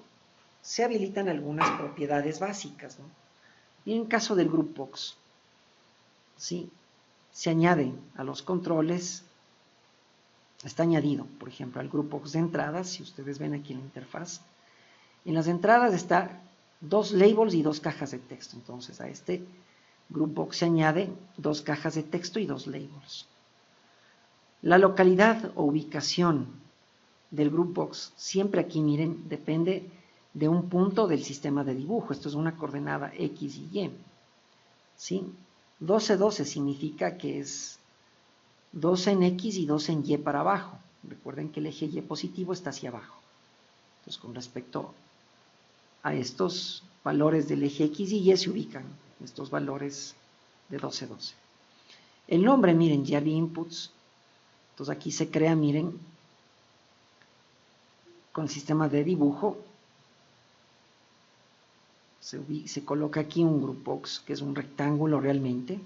se habilitan algunas propiedades básicas, ¿no? Y en el caso del groupbox, ¿sí? Se añade a los controles, está añadido, por ejemplo, al groupbox de entradas, si ustedes ven aquí en la interfaz. En las entradas está 2 labels y 2 cajas de texto. Entonces a este groupbox se añade 2 cajas de texto y 2 labels. La localidad o ubicación del groupbox, siempre aquí miren, depende de un punto del sistema de dibujo. Esto es una coordenada X y Y. ¿Sí? 12, 12 significa que es 12 en X y 12 en Y para abajo. Recuerden que el eje Y positivo está hacia abajo. Entonces, con respecto a estos valores del eje X y Y se ubican estos valores de 12, 12. El nombre, miren, GRB Inputs. Entonces aquí se crea, miren, con el sistema de dibujo. Se coloca aquí un groupbox, que es un rectángulo realmente,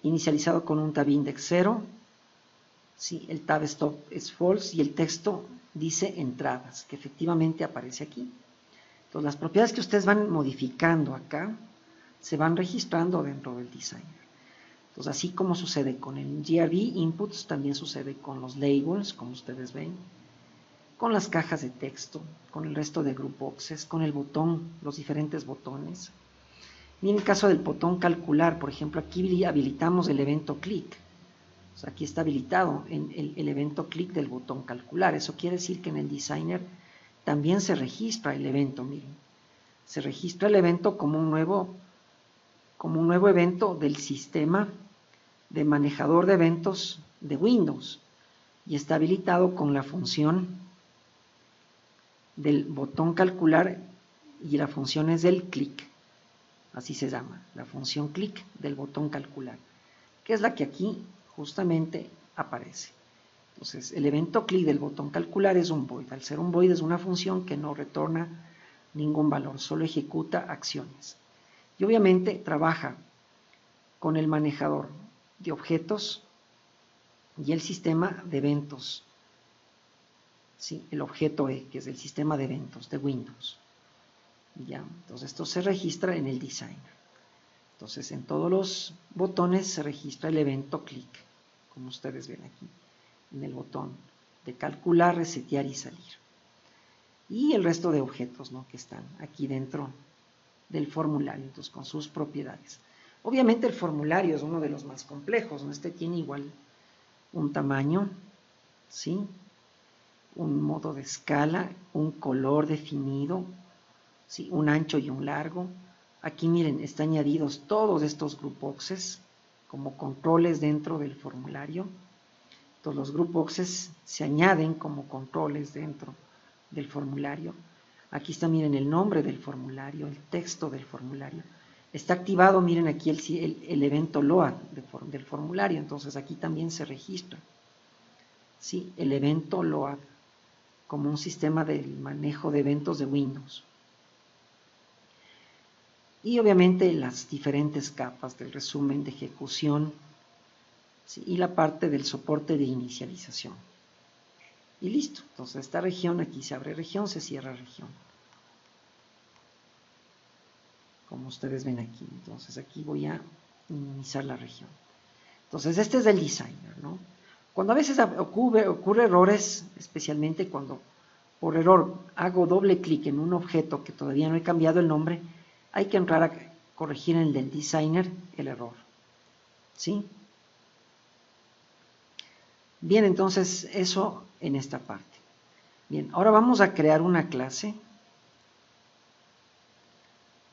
inicializado con un tab index 0. Sí, el tab stop es false y el texto dice entradas, que efectivamente aparece aquí. Entonces las propiedades que ustedes van modificando acá se van registrando dentro del designer. Entonces así como sucede con el GRB Inputs, también sucede con los labels, como ustedes ven, con las cajas de texto, con el resto de groupboxes, con el botón, los diferentes botones. Y en el caso del botón calcular, por ejemplo, aquí habilitamos el evento clic. O sea, aquí está habilitado el evento clic del botón calcular. Eso quiere decir que en el designer también se registra el evento, miren. Se registra el evento como un nuevo evento del sistema de manejador de eventos de Windows. Y está habilitado con la función del botón calcular y la función es del clic, así se llama, la función clic del botón calcular, que es la que aquí justamente aparece. Entonces el evento clic del botón calcular es un void. Al ser un void es una función que no retorna ningún valor, solo ejecuta acciones. Y obviamente trabaja con el manejador de objetos y el sistema de eventos. ¿Sí? El objeto E, que es el sistema de eventos de Windows. ¿Ya? Entonces esto se registra en el designer. Entonces en todos los botones se registra el evento clic, como ustedes ven aquí, en el botón de calcular, resetear y salir. Y el resto de objetos, ¿no?, que están aquí dentro del formulario, entonces con sus propiedades. Obviamente el formulario es uno de los más complejos, ¿no? Este tiene igual un tamaño, ¿sí?, un modo de escala, un color definido, ¿sí?, un ancho y un largo. Aquí miren, están añadidos todos estos groupboxes como controles dentro del formulario. Entonces los groupboxes se añaden como controles dentro del formulario. Aquí está, miren, el nombre del formulario, el texto del formulario. Está activado, miren aquí el evento load del formulario, entonces aquí también se registra, ¿sí?, el evento load como un sistema de manejo de eventos de Windows. Y obviamente las diferentes capas del resumen de ejecución, ¿sí?, y la parte del soporte de inicialización. Y listo, entonces esta región, aquí se abre región, se cierra región. Como ustedes ven aquí, entonces aquí voy a minimizar la región. Entonces este es el designer, ¿no? Cuando a veces ocurre errores, especialmente cuando por error hago doble clic en un objeto que todavía no he cambiado el nombre, hay que entrar a corregir en el del designer el error, ¿sí? Bien, entonces eso en esta parte. Bien, ahora vamos a crear una clase.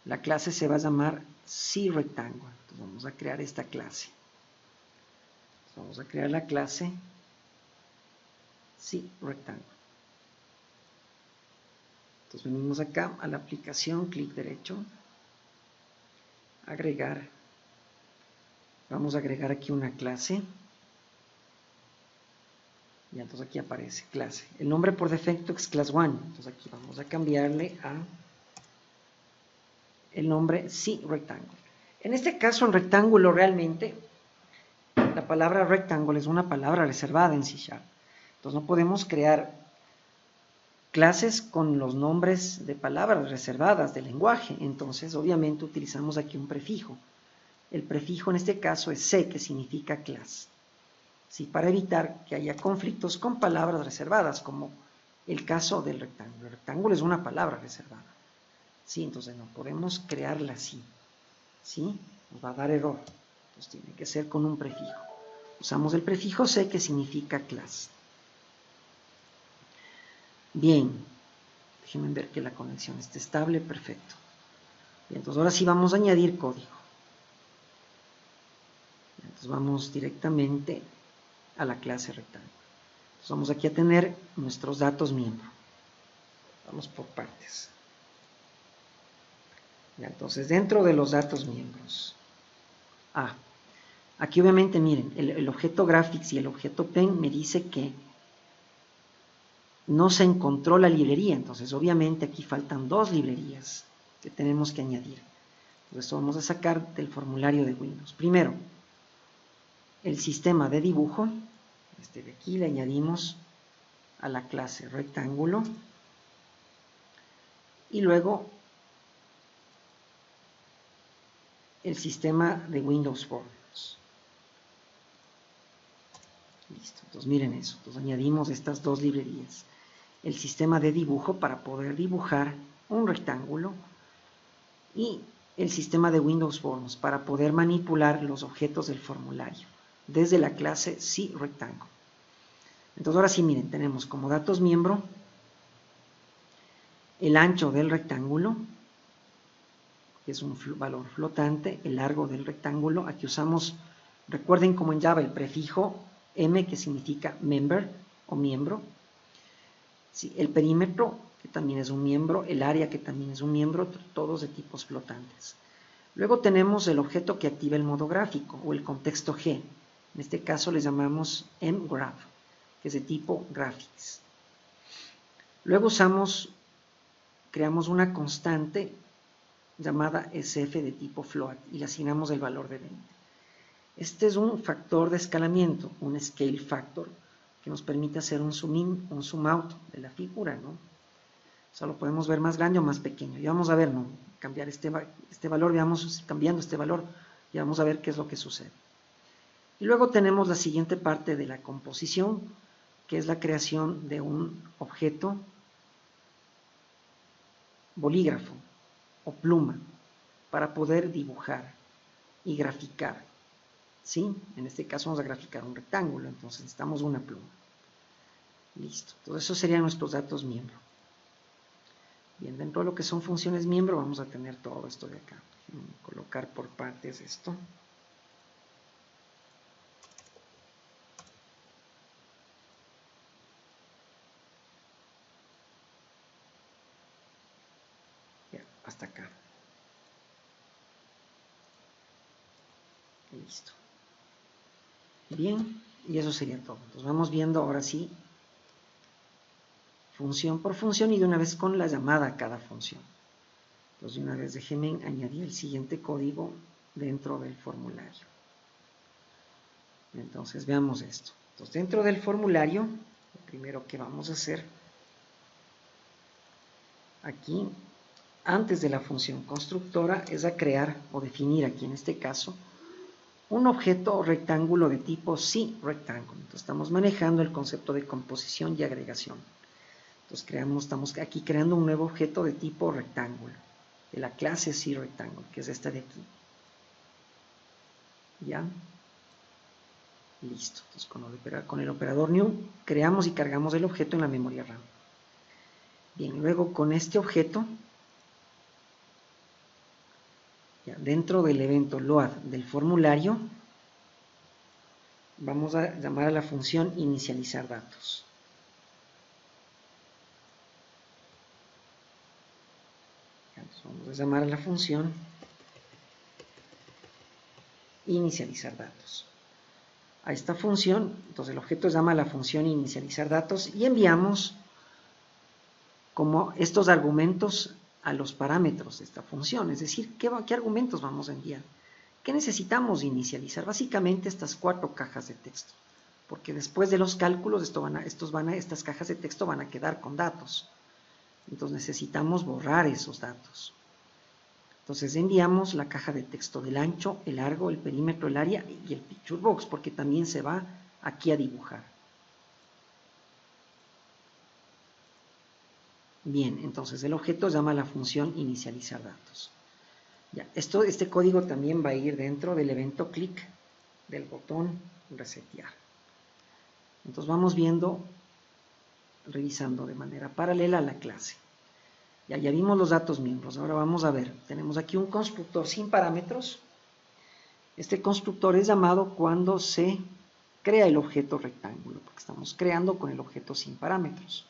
La clase se va a llamar CRectangle. Entonces vamos a crear esta clase. Entonces vamos a crear la clase CRectangle. Entonces venimos acá a la aplicación, clic derecho, agregar. Vamos a agregar aquí una clase. Y entonces aquí aparece clase. El nombre por defecto es class1. Entonces aquí vamos a cambiarle a el nombre CRectangle. En este caso, en rectángulo realmente, la palabra rectangle es una palabra reservada en C#. Entonces no podemos crear clases con los nombres de palabras reservadas del lenguaje. Entonces, obviamente, utilizamos aquí un prefijo. El prefijo en este caso es C, que significa class. ¿Sí? Para evitar que haya conflictos con palabras reservadas, como el caso del rectángulo. El rectángulo es una palabra reservada. ¿Sí? Entonces, no podemos crearla así. ¿Sí? Nos va a dar error. Entonces, tiene que ser con un prefijo. Usamos el prefijo C, que significa class. Bien, déjenme ver que la conexión esté estable, perfecto. Bien, entonces ahora sí vamos a añadir código. Entonces vamos directamente a la clase rectángulo. Entonces vamos aquí a tener nuestros datos miembro. Vamos por partes. Ya, entonces dentro de los datos miembros. Aquí obviamente miren, el objeto graphics y el objeto pen me dice que no se encontró la librería, entonces obviamente aquí faltan dos librerías que tenemos que añadir. Entonces vamos a sacar del formulario de Windows. Primero, el sistema de dibujo, este de aquí le añadimos a la clase rectángulo, y luego el sistema de Windows Forms. Listo, entonces miren eso, entonces añadimos estas dos librerías. El sistema de dibujo para poder dibujar un rectángulo y el sistema de Windows Forms para poder manipular los objetos del formulario desde la clase CRectangle. Entonces ahora sí, miren, tenemos como datos miembro el ancho del rectángulo, que es un valor flotante, el largo del rectángulo. Aquí usamos, recuerden como en Java, el prefijo M, que significa member o miembro. Sí, el perímetro, que también es un miembro, el área, que también es un miembro, todos de tipos flotantes. Luego tenemos el objeto que activa el modo gráfico o el contexto G. En este caso le llamamos mGraph, que es de tipo graphics. Luego creamos una constante llamada SF de tipo float y le asignamos el valor de 20. Este es un factor de escalamiento, un scale factor, que nos permite hacer un zoom in, un zoom out de la figura, ¿no? O sea, lo podemos ver más grande o más pequeño. Y vamos a ver, ¿no? Cambiar este valor, veamos cambiando este valor, y vamos a ver qué es lo que sucede. Y luego tenemos la siguiente parte de la composición, que es la creación de un objeto bolígrafo o pluma para poder dibujar y graficar. ¿Sí? En este caso vamos a graficar un rectángulo, entonces necesitamos una pluma. Listo. Entonces esos serían nuestros datos miembro. Bien, dentro de lo que son funciones miembro vamos a tener todo esto de acá. Voy a colocar por partes esto. Ya, hasta acá. Listo. Bien, y eso sería todo. Entonces vamos viendo ahora sí función por función y de una vez con la llamada a cada función. Entonces de una vez déjenme añadir el siguiente código dentro del formulario. Entonces veamos esto. Entonces dentro del formulario, lo primero que vamos a hacer aquí, antes de la función constructora, es a crear o definir aquí en este caso un objeto rectángulo de tipo CRectangle. Entonces estamos manejando el concepto de composición y agregación. Entonces estamos aquí creando un nuevo objeto de tipo rectángulo, de la clase CRectangle, que es esta de aquí. ¿Ya? Listo. Entonces con el operador new creamos y cargamos el objeto en la memoria RAM. Bien, luego con este objeto, ya, dentro del evento load del formulario, vamos a llamar a la función inicializar datos. Entonces vamos a llamar a la función inicializar datos. A esta función, entonces el objeto llama a la función inicializar datos y enviamos como estos argumentos a los parámetros de esta función, es decir, ¿qué argumentos vamos a enviar? ¿Qué necesitamos inicializar? Básicamente estas 4 cajas de texto, porque después de los cálculos estas cajas de texto van a quedar con datos. Entonces necesitamos borrar esos datos. Entonces enviamos la caja de texto del ancho, el largo, el perímetro, el área y el picture box, porque también se va aquí a dibujar. Bien, entonces el objeto llama a la función inicializar datos. Ya, este código también va a ir dentro del evento clic del botón resetear. Entonces vamos viendo, revisando de manera paralela la clase. Ya vimos los datos miembros, ahora vamos a ver, tenemos aquí un constructor sin parámetros. Este constructor es llamado cuando se crea el objeto rectángulo, porque estamos creando con el objeto sin parámetros.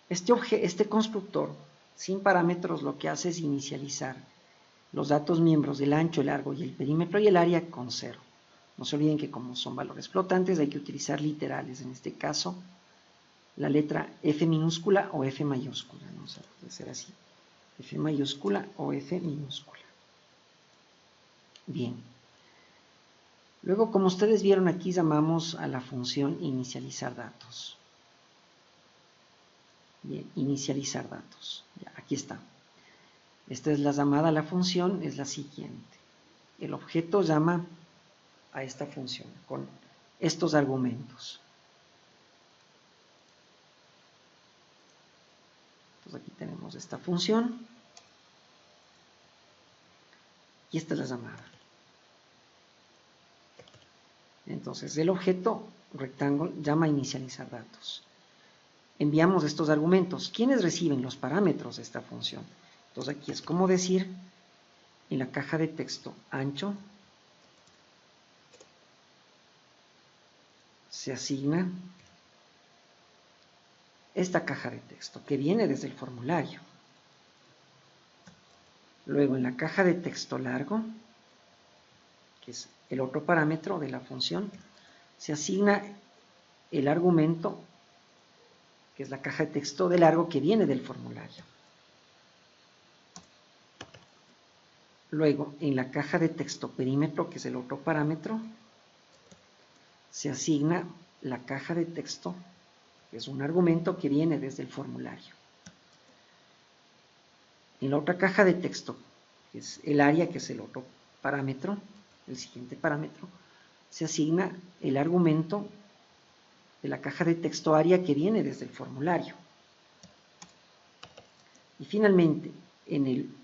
Este constructor sin parámetros lo que hace es inicializar los datos miembros del ancho, el largo y el perímetro y el área con 0. No se olviden que como son valores flotantes hay que utilizar literales, en este caso la letra F minúscula o F mayúscula, ¿no? O sea, puede ser así, F mayúscula o F minúscula. Bien. Luego, como ustedes vieron aquí, llamamos a la función inicializar datos. Bien, inicializar datos. Ya, aquí está. Esta es la llamada a la función, es la siguiente. El objeto llama a esta función con estos argumentos. Entonces aquí tenemos esta función y esta es la llamada. Entonces el objeto rectángulo llama a inicializar datos. Enviamos estos argumentos. ¿Quiénes reciben los parámetros de esta función? Entonces aquí es como decir en la caja de texto ancho se asigna esta caja de texto que viene desde el formulario. Luego en la caja de texto largo, que es el otro parámetro de la función, se asigna el argumento, que es la caja de texto de largo que viene del formulario. Luego en la caja de texto perímetro, que es el otro parámetro, se asigna la caja de texto, que es un argumento que viene desde el formulario. En la otra caja de texto, que es el área, que es el otro parámetro, el siguiente parámetro, se asigna el argumento de la caja de texto área que viene desde el formulario. Y finalmente, en el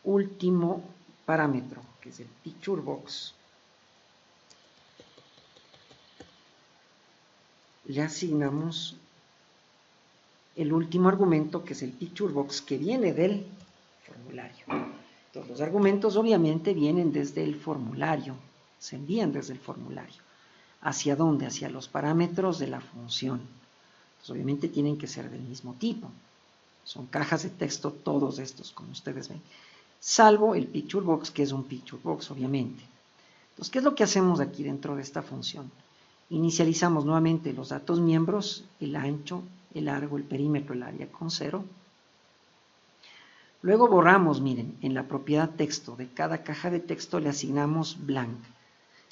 último parámetro, que es el picture box, le asignamos el último argumento, que es el picture box, que viene del formulario. Entonces, los argumentos obviamente vienen desde el formulario, se envían desde el formulario. ¿Hacia dónde? Hacia los parámetros de la función. Entonces, obviamente tienen que ser del mismo tipo. Son cajas de texto todos estos, como ustedes ven. Salvo el picture box, que es un picture box, obviamente. Entonces, ¿qué es lo que hacemos aquí dentro de esta función? Inicializamos nuevamente los datos miembros, el ancho, el largo, el perímetro, el área con 0. Luego borramos, miren, en la propiedad texto de cada caja de texto le asignamos blank,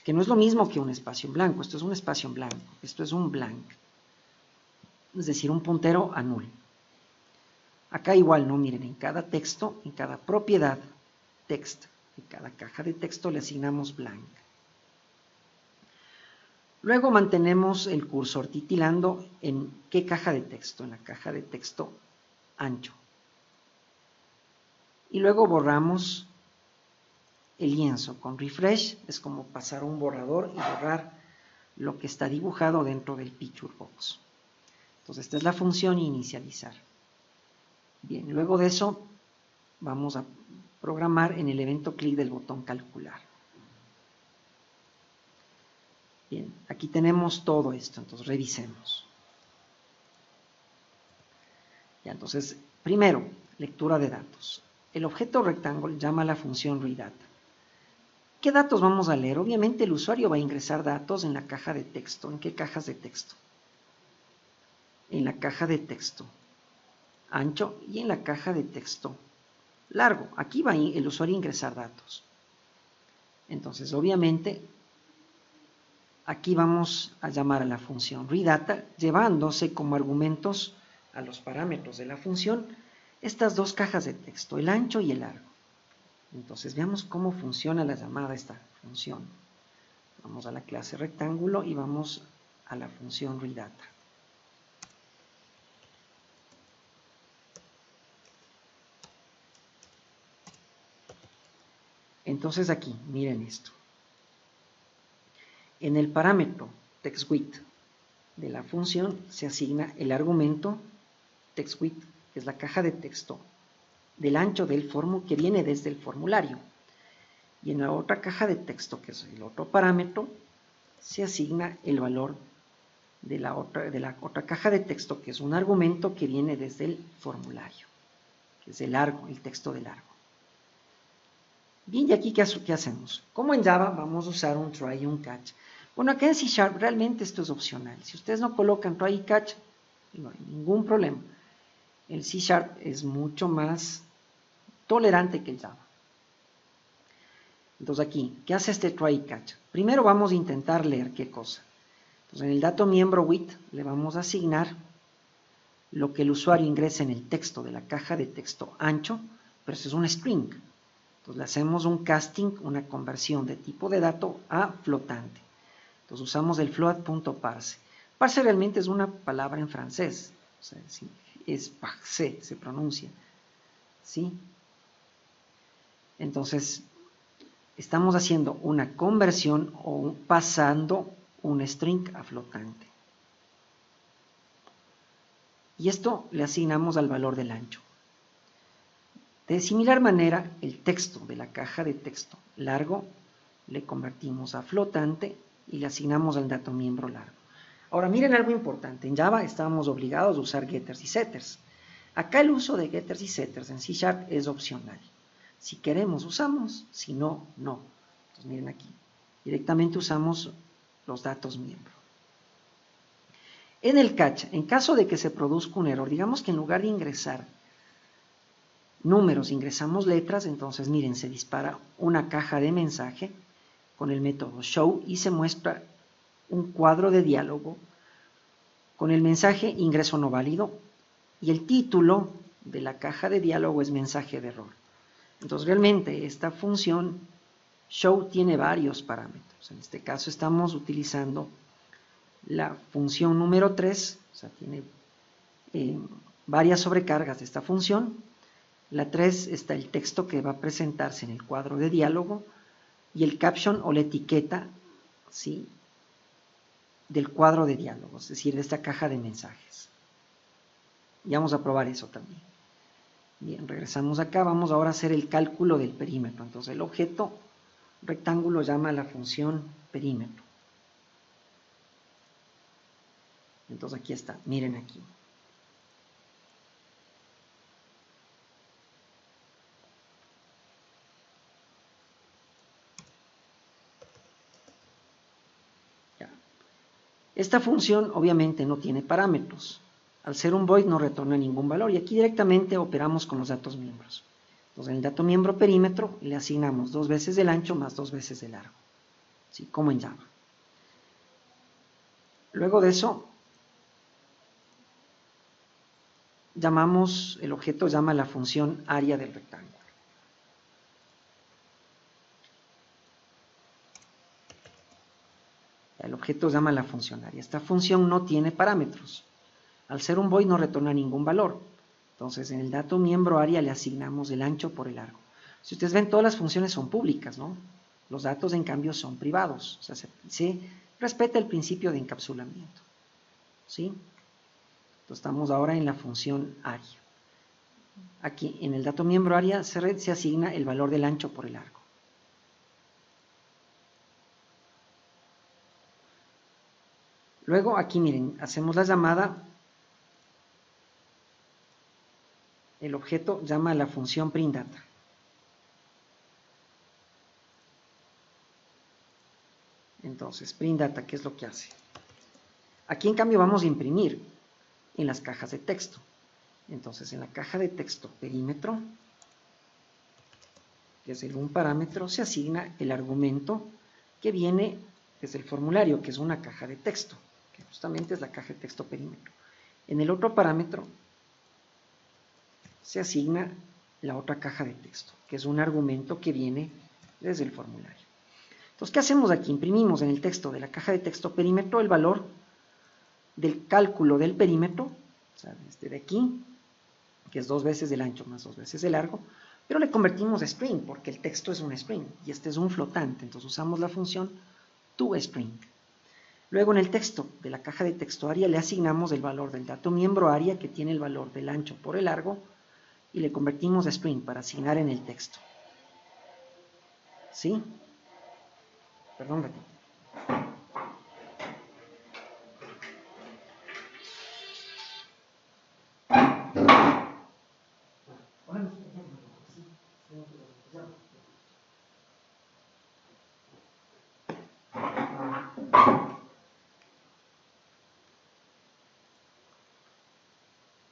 que no es lo mismo que un espacio en blanco. Esto es un espacio en blanco, esto es un blank, es decir, un puntero a null. Acá igual, ¿no? Miren, en cada texto, en cada propiedad text de cada caja de texto le asignamos blank. Luego mantenemos el cursor titilando en qué caja de texto, en la caja de texto ancho. Y luego borramos el lienzo con refresh, es como pasar un borrador y borrar lo que está dibujado dentro del picture box. Entonces esta es la función inicializar. Bien, luego de eso vamos a programar en el evento clic del botón calcular. Bien, aquí tenemos todo esto, entonces revisemos. Ya, entonces, primero, lectura de datos. El objeto rectángulo llama a la función readData. ¿Qué datos vamos a leer? Obviamente el usuario va a ingresar datos en la caja de texto. ¿En qué cajas de texto? En la caja de texto ancho y en la caja de texto largo. Aquí va el usuario a ingresar datos. Entonces, obviamente, aquí vamos a llamar a la función readData, llevándose como argumentos a los parámetros de la función estas dos cajas de texto, el ancho y el largo. Entonces veamos cómo funciona la llamada a esta función. Vamos a la clase rectángulo y vamos a la función readData. Entonces aquí, miren esto. En el parámetro textWidth de la función se asigna el argumento textWidth, que es la caja de texto del ancho del que viene desde el formulario. Y en la otra caja de texto, que es el otro parámetro, se asigna el valor de la otra caja de texto, que es un argumento que viene desde el formulario, que es el largo, el texto de largo. Bien, y aquí, ¿qué hacemos? Como en Java, vamos a usar un try y un catch. Bueno, acá en C# realmente esto es opcional. Si ustedes no colocan try y catch, no hay ningún problema. El C# es mucho más tolerante que el Java. Entonces aquí, ¿qué hace este try y catch? Primero vamos a intentar leer qué cosa. Entonces en el dato miembro width le vamos a asignar lo que el usuario ingresa en el texto de la caja de texto ancho, pero eso es un string. Entonces le hacemos un casting, una conversión de tipo de dato a flotante. Entonces usamos el float.parse. Parse realmente es una palabra en francés, o sea, es parse, se pronuncia, ¿sí? Entonces estamos haciendo una conversión o pasando un string a flotante. Y esto le asignamos al valor del ancho. De similar manera, el texto de la caja de texto largo le convertimos a flotante y le asignamos al dato miembro largo. Ahora miren algo importante, en Java estábamos obligados a usar getters y setters. Acá el uso de getters y setters en C# es opcional. Si queremos usamos, si no, no. Entonces miren aquí, directamente usamos los datos miembro. En el catch, en caso de que se produzca un error, digamos que en lugar de ingresar números ingresamos letras, entonces miren, se dispara una caja de mensaje con el método show y se muestra un cuadro de diálogo con el mensaje ingreso no válido y el título de la caja de diálogo es mensaje de error. Entonces realmente esta función show tiene varios parámetros. En este caso estamos utilizando la función número 3, o sea, tiene varias sobrecargas de esta función. La 3 está el texto que va a presentarse en el cuadro de diálogo y el caption o la etiqueta, ¿sí?, del cuadro de diálogo, es decir, de esta caja de mensajes. Y vamos a probar eso también. Bien, regresamos acá, vamos ahora a hacer el cálculo del perímetro. Entonces el objeto rectángulo llama a la función perímetro. Entonces aquí está, miren aquí. Esta función obviamente no tiene parámetros. Al ser un void no retorna ningún valor y aquí directamente operamos con los datos miembros. Entonces en el dato miembro perímetro le asignamos 2 veces el ancho más 2 veces el largo, ¿sí?, como en Java. Luego de eso, el objeto llama a la función área del rectángulo. El objeto llama a la función área. Esta función no tiene parámetros. Al ser un void no retorna ningún valor. Entonces en el dato miembro área le asignamos el ancho por el largo. Si ustedes ven, todas las funciones son públicas, ¿no? Los datos en cambio son privados. O sea, se respeta el principio de encapsulamiento, ¿sí? Entonces estamos ahora en la función área. Aquí en el dato miembro área se asigna el valor del ancho por el largo. Luego aquí miren, hacemos la llamada, el objeto llama a la función printData. Entonces, printData, ¿qué es lo que hace? Aquí en cambio vamos a imprimir en las cajas de texto. Entonces en la caja de texto perímetro, que es un parámetro, se asigna el argumento que viene desde el formulario, que es una caja de texto, que justamente es la caja de texto perímetro. En el otro parámetro se asigna la otra caja de texto, que es un argumento que viene desde el formulario. Entonces, ¿qué hacemos aquí? Imprimimos en el texto de la caja de texto perímetro el valor del cálculo del perímetro, o sea, desde de aquí, que es 2 veces el ancho más 2 veces el largo, pero le convertimos a string, porque el texto es un string, y este es un flotante, entonces usamos la función toString. Luego en el texto de la caja de texto ARIA le asignamos el valor del dato miembro ARIA, que tiene el valor del ancho por el largo, y le convertimos a string para asignar en el texto. ¿Sí? Perdón, ratito.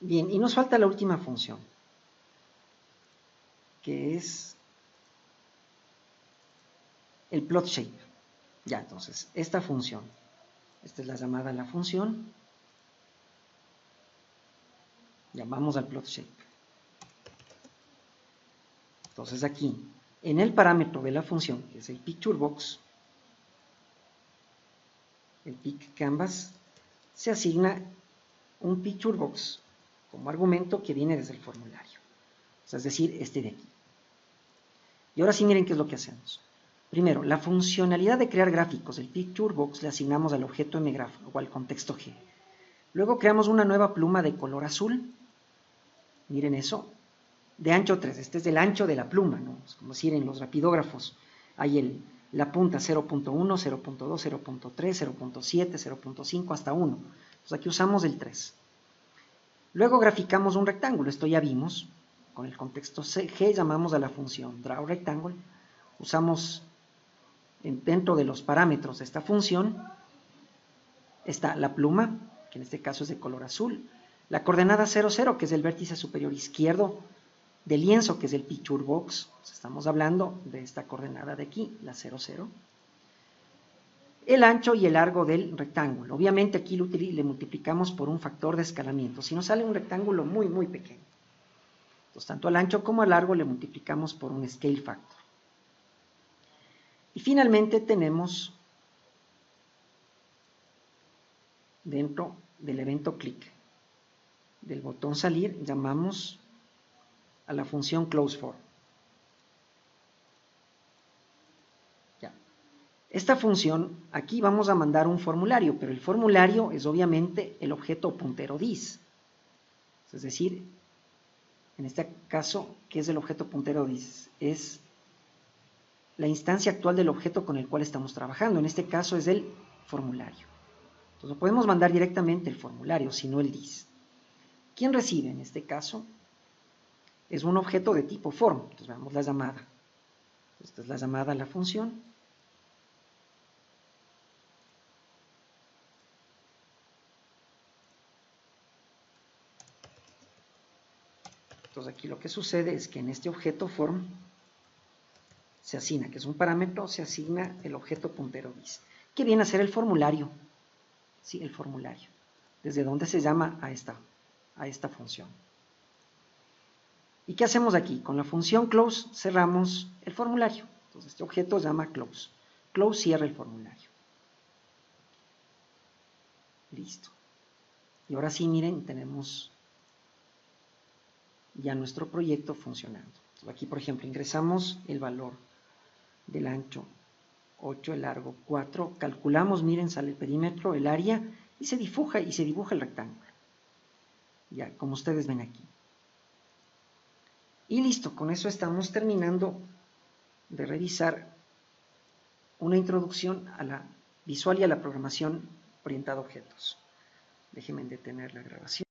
Bien, y nos falta la última función, que es el plot shape. Ya, entonces, esta función, esta es la llamada a la función, llamamos al plot shape. Entonces aquí, en el parámetro de la función, que es el picture box, el pic canvas, se asigna un picture box como argumento que viene desde el formulario, o sea, es decir, este de aquí. Y ahora sí miren qué es lo que hacemos. Primero, la funcionalidad de crear gráficos del picture box le asignamos al objeto mgraph o al contexto G. Luego creamos una nueva pluma de color azul, miren eso, de ancho 3, este es del ancho de la pluma, ¿no? Es como decir, en los rapidógrafos hay la punta 0.1, 0.2, 0.3, 0.7, 0.5 hasta 1. Entonces aquí usamos el 3. Luego graficamos un rectángulo, esto ya vimos, con el contexto G llamamos a la función drawRectangle, usamos dentro de los parámetros de esta función, está la pluma, que en este caso es de color azul, la coordenada 0, 0, que es el vértice superior izquierdo del lienzo, que es el picture box, estamos hablando de esta coordenada de aquí, la 0, 0, el ancho y el largo del rectángulo. Obviamente aquí le multiplicamos por un factor de escalamiento, si nos sale un rectángulo muy, muy pequeño. Entonces, tanto al ancho como al largo le multiplicamos por un scale factor. Y finalmente tenemos, dentro del evento click, del botón salir, llamamos a la función closeForm. Ya. Esta función, aquí vamos a mandar un formulario, pero el formulario es obviamente el objeto puntero dis. Es decir, en este caso, ¿qué es el objeto puntero dis? Es la instancia actual del objeto con el cual estamos trabajando. En este caso es el formulario. Entonces, no podemos mandar directamente el formulario, sino el dis. ¿Quién recibe en este caso? Es un objeto de tipo form. Entonces, veamos la llamada. Esta es la llamada a la función. Entonces, aquí lo que sucede es que en este objeto form se asigna, que es un parámetro, se asigna el objeto puntero dis, que viene a ser el formulario. Sí, el formulario. Desde donde se llama a esta función. ¿Y qué hacemos aquí? Con la función close cerramos el formulario. Entonces este objeto se llama close. Close cierra el formulario. Listo. Y ahora sí, miren, tenemos ya nuestro proyecto funcionando. Entonces, aquí, por ejemplo, ingresamos el valor del ancho 8, el largo 4, calculamos, miren, sale el perímetro, el área, y se dibuja el rectángulo. Ya, como ustedes ven aquí. Y listo, con eso estamos terminando de revisar una introducción a la visual y a la programación orientada a objetos. Déjenme detener la grabación.